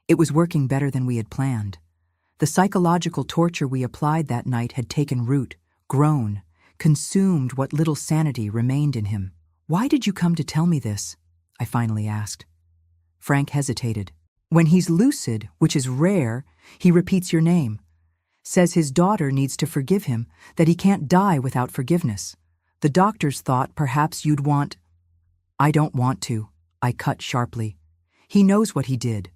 It was working better than we had planned. The psychological torture we applied that night had taken root, grown, consumed what little sanity remained in him. "Why did you come to tell me this?" I finally asked. Frank hesitated. "When he's lucid, which is rare, he repeats your name. Says his daughter needs to forgive him, that he can't die without forgiveness. The doctors thought perhaps you'd want—" "I don't want to," I cut sharply. "He knows what he did.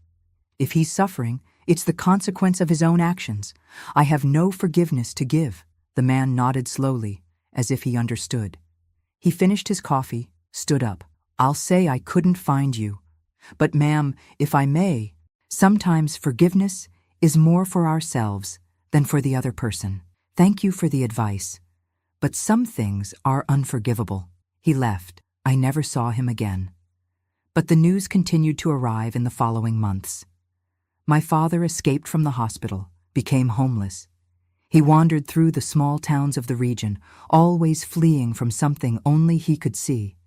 If he's suffering, it's the consequence of his own actions. I have no forgiveness to give." The man nodded slowly, as if he understood. He finished his coffee, stood up. "I'll say I couldn't find you. But ma'am, if I may, sometimes forgiveness is more for ourselves than for the other person. Thank you for the advice. But some things are unforgivable." He left. I never saw him again. But the news continued to arrive in the following months. My father escaped from the hospital, became homeless. He wandered through the small towns of the region, always fleeing from something only he could see.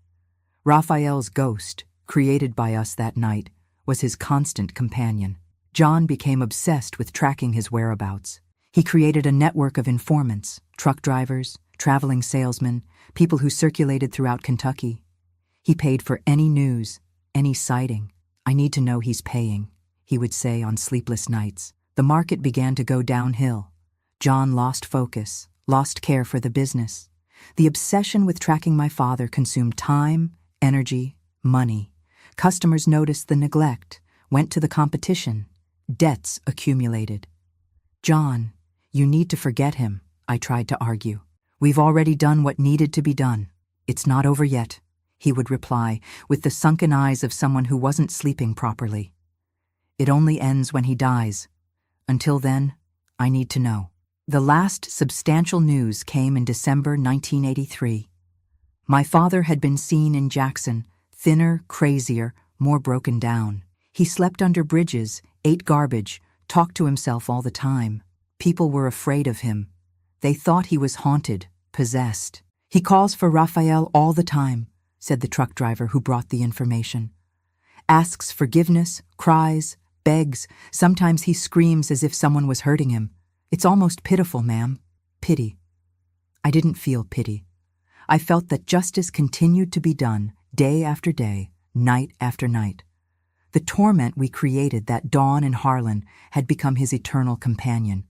Raphael's ghost, created by us that night, was his constant companion. John became obsessed with tracking his whereabouts. He created a network of informants, truck drivers, traveling salesmen, people who circulated throughout Kentucky. He paid for any news, any sighting. "I need to know he's paying," he would say on sleepless nights. The market began to go downhill. John lost focus, lost care for the business. The obsession with tracking my father consumed time, energy, money. Customers noticed the neglect, went to the competition. Debts accumulated. "John, you need to forget him," I tried to argue. "We've already done what needed to be done. It's not over yet," he would reply, with the sunken eyes of someone who wasn't sleeping properly. "It only ends when he dies. Until then, I need to know." The last substantial news came in December 1983. My father had been seen in Jackson, thinner, crazier, more broken down. He slept under bridges, ate garbage, talked to himself all the time. People were afraid of him. They thought he was haunted, possessed. "He calls for Raphael all the time," said the truck driver who brought the information. "Asks forgiveness, cries, begs. Sometimes he screams as if someone was hurting him. It's almost pitiful, ma'am. Pity. I didn't feel pity. I felt that justice continued to be done, day after day, night after night. The torment we created that dawn in Harlan had become his eternal companion.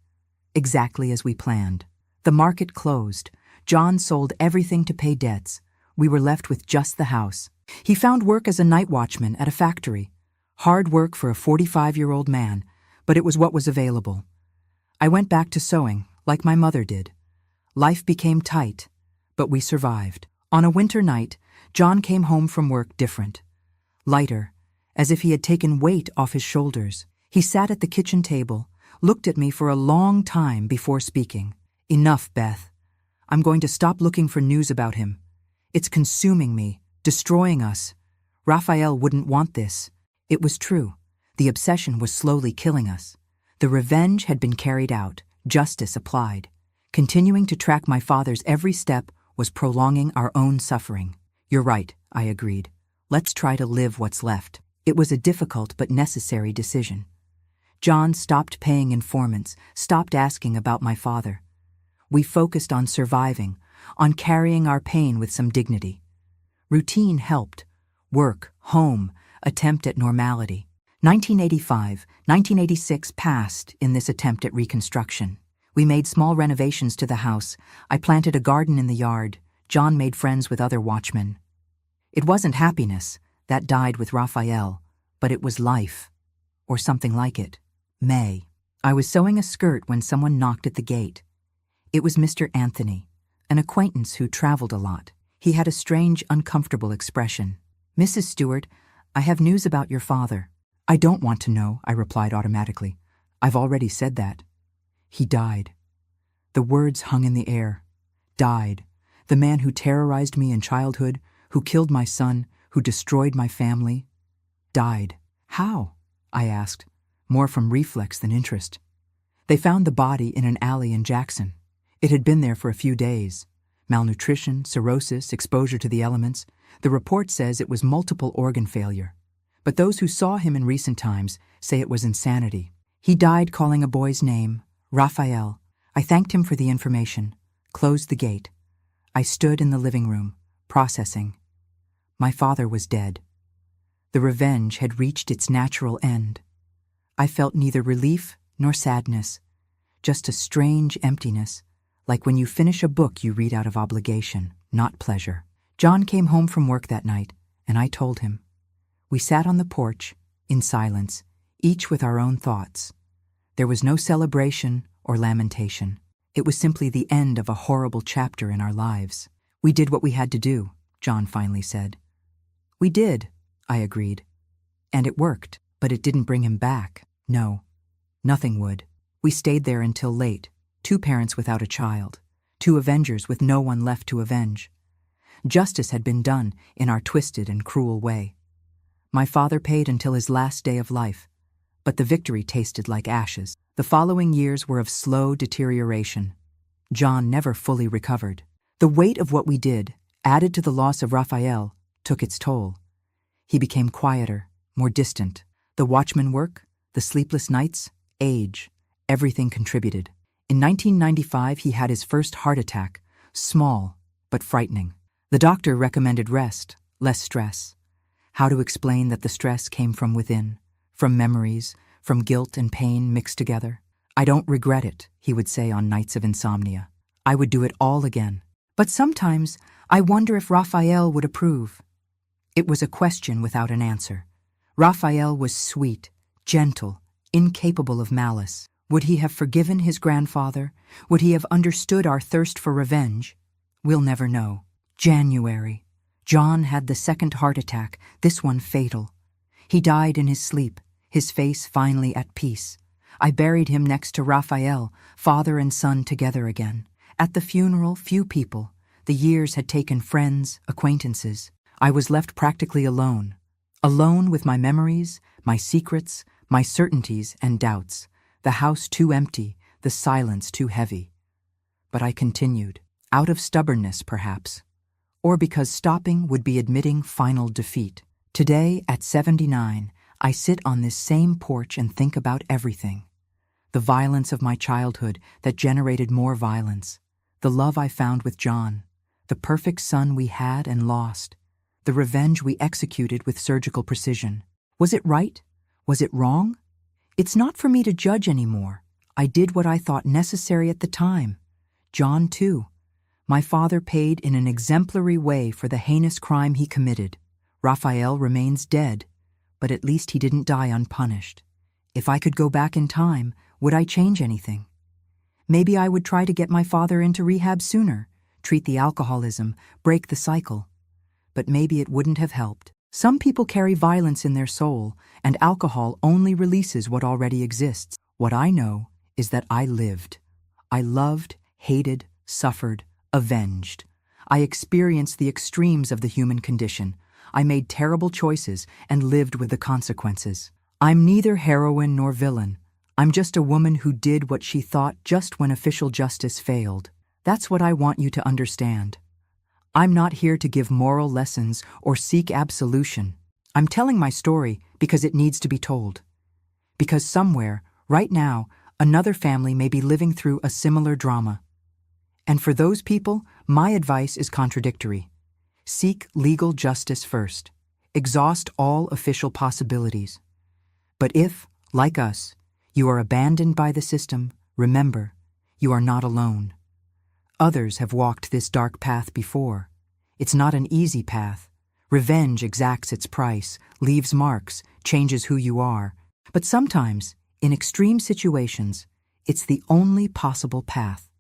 Exactly as we planned. The market closed. John sold everything to pay debts. We were left with just the house. He found work as a night watchman at a factory. Hard work for a 45-year-old man, but it was what was available. I went back to sewing, like my mother did. Life became tight, but we survived. On a winter night, John came home from work different. Lighter, as if he had taken weight off his shoulders. He sat at the kitchen table, looked at me for a long time before speaking. Enough, Beth. I'm going to stop looking for news about him. It's consuming me, destroying us. Raphael wouldn't want this. It was true. The obsession was slowly killing us. The revenge had been carried out, justice applied. Continuing to track my father's every step was prolonging our own suffering. You're right, I agreed. Let's try to live what's left. It was a difficult but necessary decision. John stopped paying informants, stopped asking about my father. We focused on surviving, on carrying our pain with some dignity. Routine helped. Work, home, attempt at normality. 1985, 1986 passed in this attempt at reconstruction. We made small renovations to the house. I planted a garden in the yard. John made friends with other watchmen. It wasn't happiness. That died with Raphael. But it was life. Or something like it. May. I was sewing a skirt when someone knocked at the gate. It was Mr. Anthony, an acquaintance who traveled a lot. He had a strange, uncomfortable expression. Mrs. Stewart, I have news about your father. I don't want to know, I replied automatically. I've already said that. He died. The words hung in the air. Died. The man who terrorized me in childhood, who killed my son, who destroyed my family. Died. How? I asked, more from reflex than interest. They found the body in an alley in Jackson. It had been there for a few days. Malnutrition, cirrhosis, exposure to the elements. The report says it was multiple organ failure. But those who saw him in recent times say it was insanity. He died calling a boy's name, Raphael. I thanked him for the information, closed the gate. I stood in the living room, processing. My father was dead. The revenge had reached its natural end. I felt neither relief nor sadness, just a strange emptiness, like when you finish a book you read out of obligation, not pleasure. John came home from work that night, and I told him. We sat on the porch, in silence, each with our own thoughts. There was no celebration or lamentation. It was simply the end of a horrible chapter in our lives. We did what we had to do, John finally said. We did, I agreed. And it worked, but it didn't bring him back. No, nothing would. We stayed there until late, 2 parents without a child, 2 avengers with no one left to avenge. Justice had been done in our twisted and cruel way. My father paid until his last day of life, but the victory tasted like ashes. The following years were of slow deterioration. John never fully recovered. The weight of what we did, added to the loss of Raphael, took its toll. He became quieter, more distant. The watchman work, the sleepless nights, age, everything contributed. In 1995, he had his first heart attack, small but frightening. The doctor recommended rest, less stress. How to explain that the stress came from within, from memories, from guilt and pain mixed together? I don't regret it, he would say on nights of insomnia. I would do it all again. But sometimes I wonder if Raphael would approve. It was a question without an answer. Raphael was sweet, gentle, incapable of malice. Would he have forgiven his grandfather? Would he have understood our thirst for revenge? We'll never know. January. John had the second heart attack, this one fatal. He died in his sleep, his face finally at peace. I buried him next to Raphael, father and son together again. At the funeral, few people. The years had taken friends, acquaintances. I was left practically alone. Alone with my memories, my secrets, my certainties and doubts. The house too empty, the silence too heavy. But I continued, out of stubbornness perhaps, or because stopping would be admitting final defeat. Today, at 79, I sit on this same porch and think about everything. The violence of my childhood that generated more violence. The love I found with John. The perfect son we had and lost. The revenge we executed with surgical precision. Was it right? Was it wrong? It's not for me to judge anymore. I did what I thought necessary at the time. John, too. My father paid in an exemplary way for the heinous crime he committed. Raphael remains dead, but at least he didn't die unpunished. If I could go back in time, would I change anything? Maybe I would try to get my father into rehab sooner, treat the alcoholism, break the cycle. But maybe it wouldn't have helped. Some people carry violence in their soul, and alcohol only releases what already exists. What I know is that I lived. I loved, hated, suffered, avenged. I experienced the extremes of the human condition. I made terrible choices and lived with the consequences. I'm neither heroine nor villain. I'm just a woman who did what she thought just when official justice failed. That's what I want you to understand. I'm not here to give moral lessons or seek absolution. I'm telling my story because it needs to be told. Because somewhere, right now, another family may be living through a similar drama. And for those people, my advice is contradictory. Seek legal justice first. Exhaust all official possibilities. But if, like us, you are abandoned by the system, remember, you are not alone. Others have walked this dark path before. It's not an easy path. Revenge exacts its price, leaves marks, changes who you are. But sometimes, in extreme situations, it's the only possible path.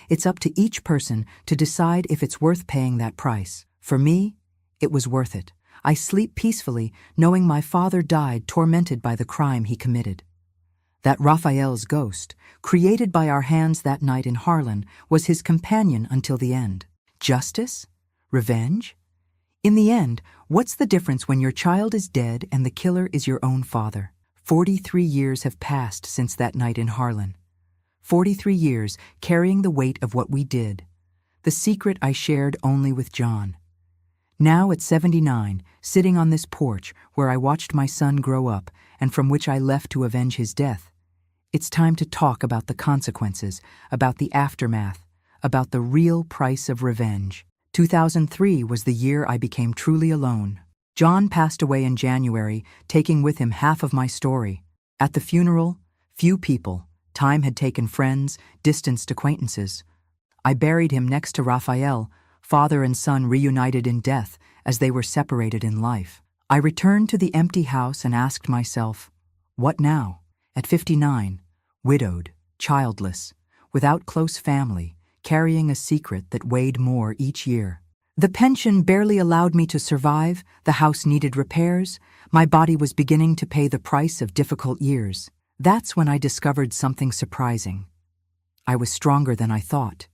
It's up to each person to decide if it's worth paying that price. For me, it was worth it. I sleep peacefully knowing my father died tormented by the crime he committed. That Raphael's ghost, created by our hands that night in Harlan, was his companion until the end. Justice? Revenge? In the end, what's the difference when your child is dead and the killer is your own father? 43 years have passed since that night in Harlan. 43 years carrying the weight of what we did. The secret I shared only with John. Now at 79, sitting on this porch where I watched my son grow up and from which I left to avenge his death, it's time to talk about the consequences, about the aftermath, about the real price of revenge. 2003 was the year I became truly alone. John passed away in January, taking with him half of my story. At the funeral, few people. Time had taken friends, distanced acquaintances. I buried him next to Raphael, father and son reunited in death as they were separated in life. I returned to the empty house and asked myself, what now? At 59, widowed, childless, without close family, carrying a secret that weighed more each year. The pension barely allowed me to survive, the house needed repairs, my body was beginning to pay the price of difficult years. That's when I discovered something surprising. I was stronger than I thought.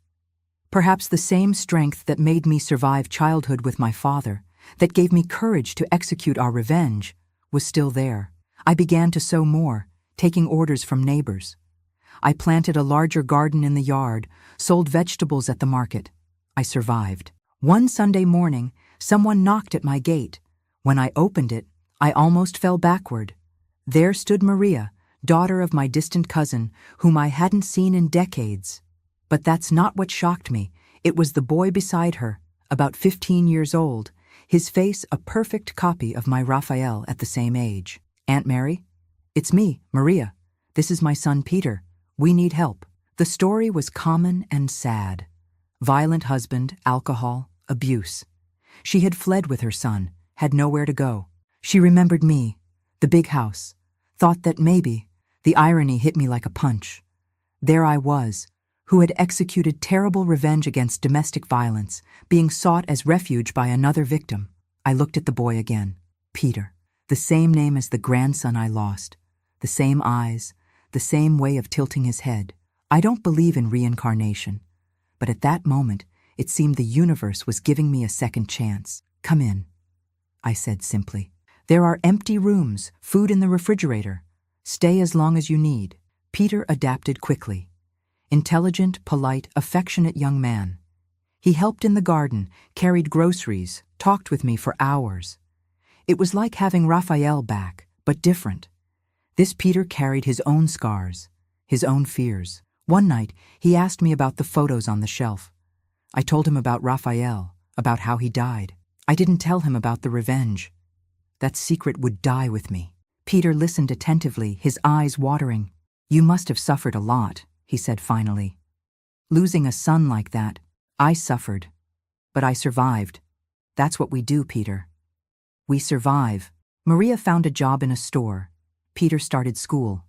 Perhaps the same strength that made me survive childhood with my father, that gave me courage to execute our revenge, was still there. I began to sow more, taking orders from neighbors. I planted a larger garden in the yard, sold vegetables at the market. I survived. One Sunday morning, someone knocked at my gate. When I opened it, I almost fell backward. There stood Maria, daughter of my distant cousin, whom I hadn't seen in decades. But that's not what shocked me. It was the boy beside her, about 15 years old, his face a perfect copy of my Raphael at the same age. Aunt Mary? It's me, Maria. This is my son Peter. We need help. The story was common and sad. Violent husband, alcohol, abuse. She had fled with her son, had nowhere to go. She remembered me, the big house, thought that maybe, the irony hit me like a punch. There I was, who had executed terrible revenge against domestic violence, being sought as refuge by another victim. I looked at the boy again, Peter, the same name as the grandson I lost, the same eyes, the same way of tilting his head. I don't believe in reincarnation, but at that moment, it seemed the universe was giving me a second chance. Come in, I said simply. There are empty rooms, food in the refrigerator. Stay as long as you need. Peter adapted quickly. Intelligent, polite, affectionate young man. He helped in the garden, carried groceries, talked with me for hours. It was like having Raphael back, but different. This Peter carried his own scars, his own fears. One night, he asked me about the photos on the shelf. I told him about Raphael, about how he died. I didn't tell him about the revenge. That secret would die with me. Peter listened attentively, his eyes watering. "You must have suffered a lot," he said finally. "Losing a son like that, I suffered. But I survived. That's what we do, Peter. We survive." Maria found a job in a store. Peter started school.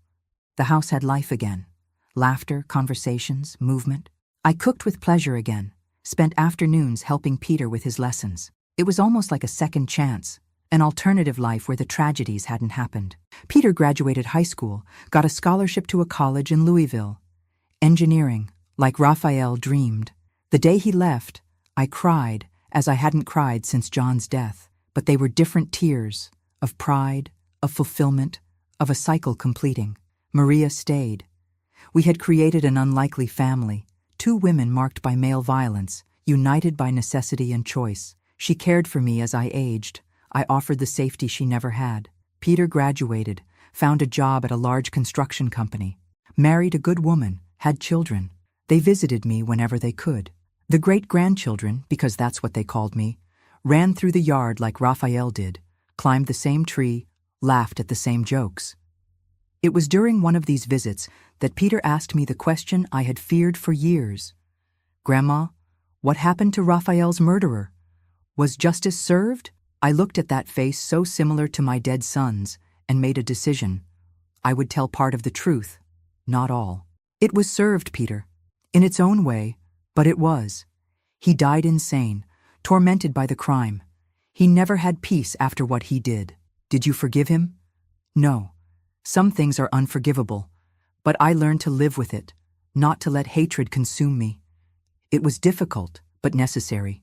The house had life again. Laughter, conversations, movement. I cooked with pleasure again, spent afternoons helping Peter with his lessons. It was almost like a second chance, an alternative life where the tragedies hadn't happened. Peter graduated high school, got a scholarship to a college in Louisville. Engineering, like Raphael dreamed. The day he left, I cried, as I hadn't cried since John's death. But they were different tears, of pride, of fulfillment, of a cycle completing. Maria stayed. We had created an unlikely family, two women marked by male violence, united by necessity and choice. She cared for me as I aged. I offered the safety she never had. Peter graduated, found a job at a large construction company, married a good woman, had children. They visited me whenever they could. The great-grandchildren, because that's what they called me, ran through the yard like Raphael did, climbed the same tree, laughed at the same jokes. It was during one of these visits that Peter asked me the question I had feared for years. "Grandma, what happened to Raphael's murderer? Was justice served?" I looked at that face so similar to my dead son's and made a decision. I would tell part of the truth, not all. "It was served, Peter. In its own way, but it was. He died insane, tormented by the crime. He never had peace after what he did. Did you forgive him?" "No. Some things are unforgivable, but I learned to live with it, not to let hatred consume me. It was difficult, but necessary."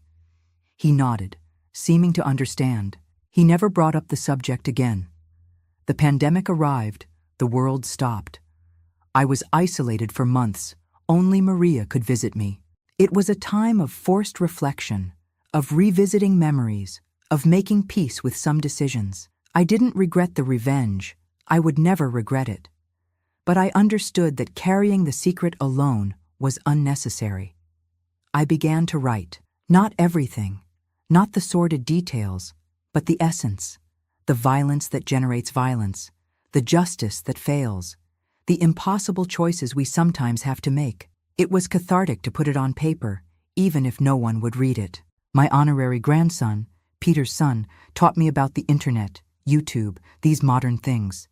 He nodded, seeming to understand. He never brought up the subject again. The pandemic arrived, the world stopped. I was isolated for months. Only Maria could visit me. It was a time of forced reflection, of revisiting memories, of making peace with some decisions. I didn't regret the revenge. I would never regret it. But I understood that carrying the secret alone was unnecessary. I began to write. Not everything, not the sordid details, but the essence, the violence that generates violence, the justice that fails, the impossible choices we sometimes have to make. It was cathartic to put it on paper, even if no one would read it. My honorary grandson, Peter's son, taught me about the internet, YouTube, these modern things.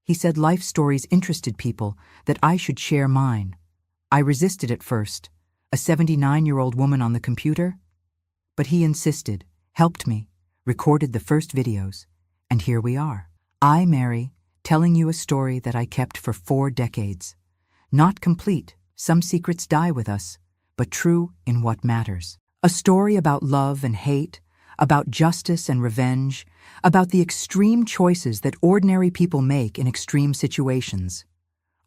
He said life stories interested people, that I should share mine. I resisted at first, a 79-year-old woman on the computer. But he insisted, helped me, recorded the first videos, and here we are. I, Mary, telling you a story that I kept for 4 decades. Not complete, some secrets die with us, but true in what matters. A story about love and hate, about justice and revenge, about the extreme choices that ordinary people make in extreme situations.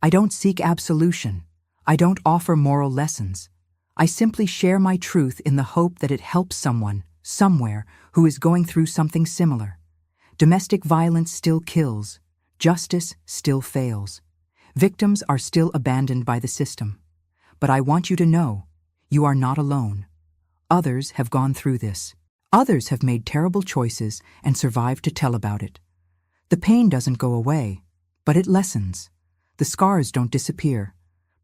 I don't seek absolution. I don't offer moral lessons. I simply share my truth in the hope that it helps someone, somewhere, who is going through something similar. Domestic violence still kills. Justice still fails. Victims are still abandoned by the system. But I want you to know, you are not alone. Others have gone through this. Others have made terrible choices and survived to tell about it. The pain doesn't go away, but it lessens. The scars don't disappear,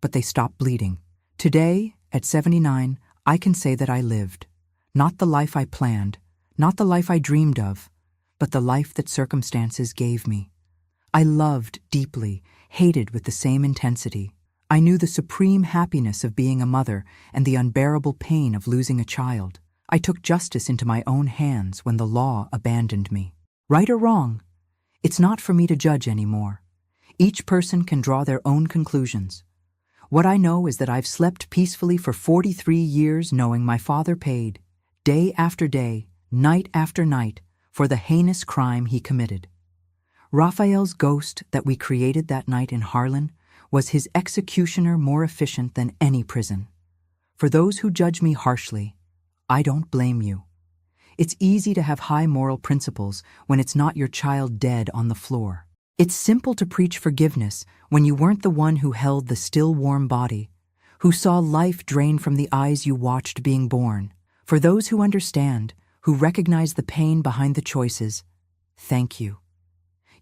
but they stop bleeding. Today, at 79, I can say that I lived. Not the life I planned, not the life I dreamed of, but the life that circumstances gave me. I loved deeply, hated with the same intensity. I knew the supreme happiness of being a mother and the unbearable pain of losing a child. I took justice into my own hands when the law abandoned me. Right or wrong, it's not for me to judge anymore. Each person can draw their own conclusions. What I know is that I've slept peacefully for 43 years knowing my father paid, day after day, night after night, for the heinous crime he committed. Raphael's ghost that we created that night in Harlan was his executioner more efficient than any prison. For those who judge me harshly, I don't blame you. It's easy to have high moral principles when it's not your child dead on the floor. It's simple to preach forgiveness when you weren't the one who held the still warm body, who saw life drain from the eyes you watched being born. For those who understand, who recognize the pain behind the choices, thank you.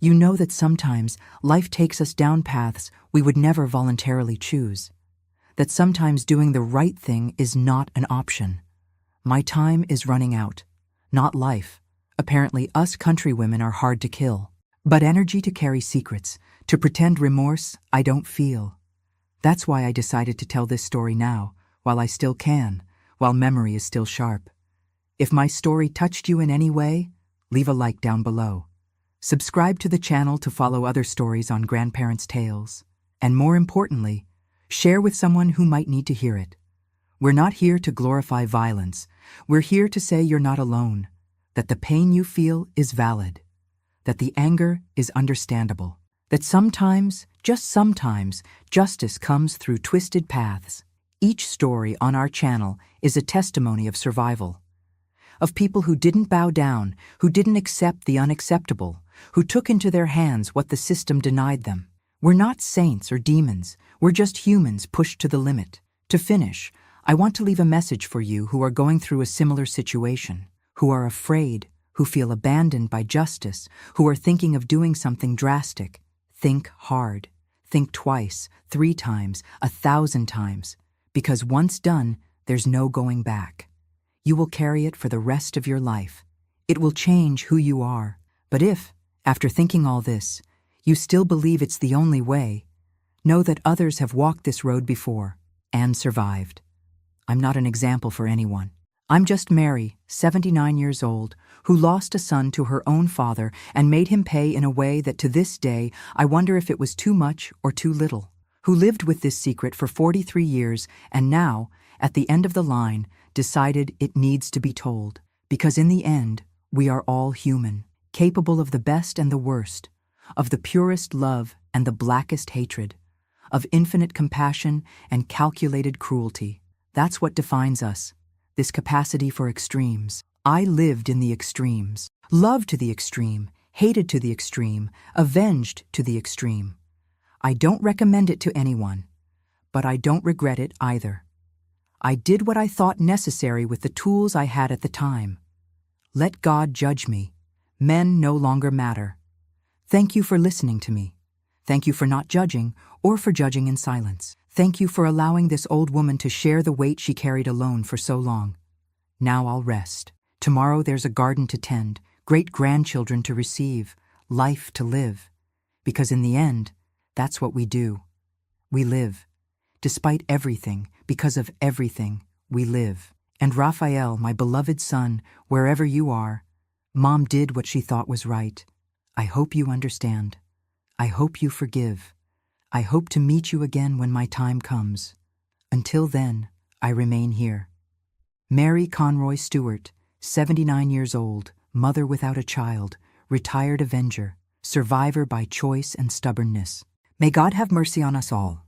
You know that sometimes life takes us down paths we would never voluntarily choose. That sometimes doing the right thing is not an option. My time is running out. Not life. Apparently us countrywomen are hard to kill. But energy to carry secrets, to pretend remorse I don't feel. That's why I decided to tell this story now, while I still can, while memory is still sharp. If my story touched you in any way, leave a like down below. Subscribe to the channel to follow other stories on grandparents' tales. And more importantly, share with someone who might need to hear it. We're not here to glorify violence. We're here to say you're not alone, that the pain you feel is valid, that the anger is understandable, that sometimes, just sometimes, justice comes through twisted paths. Each story on our channel is a testimony of survival, of people who didn't bow down, who didn't accept the unacceptable, who took into their hands what the system denied them. We're not saints or demons, we're just humans pushed to the limit. To finish, I want to leave a message for you who are going through a similar situation, who are afraid, who feel abandoned by justice, who are thinking of doing something drastic. Think hard. Think twice, 3 times, 1,000 times, because once done, there's no going back. You will carry it for the rest of your life. It will change who you are. But if, after thinking all this, you still believe it's the only way, know that others have walked this road before and survived. I'm not an example for anyone. I'm just Mary, 79 years old, who lost a son to her own father and made him pay in a way that to this day I wonder if it was too much or too little, who lived with this secret for 43 years and now, at the end of the line, decided it needs to be told. Because in the end, we are all human, capable of the best and the worst, of the purest love and the blackest hatred, of infinite compassion and calculated cruelty. That's what defines us, this capacity for extremes. I lived in the extremes, loved to the extreme, hated to the extreme, avenged to the extreme. I don't recommend it to anyone, but I don't regret it either. I did what I thought necessary with the tools I had at the time. Let God judge me. Men no longer matter. Thank you for listening to me. Thank you for not judging or for judging in silence. Thank you for allowing this old woman to share the weight she carried alone for so long. Now I'll rest. Tomorrow there's a garden to tend, great-grandchildren to receive, life to live. Because in the end, that's what we do. We live. Despite everything, because of everything, we live. And Raphael, my beloved son, wherever you are, Mom did what she thought was right. I hope you understand. I hope you forgive. I hope to meet you again when my time comes. Until then, I remain here. Mary Conroy Stewart, 79 years old, mother without a child, retired avenger, survivor by choice and stubbornness. May God have mercy on us all.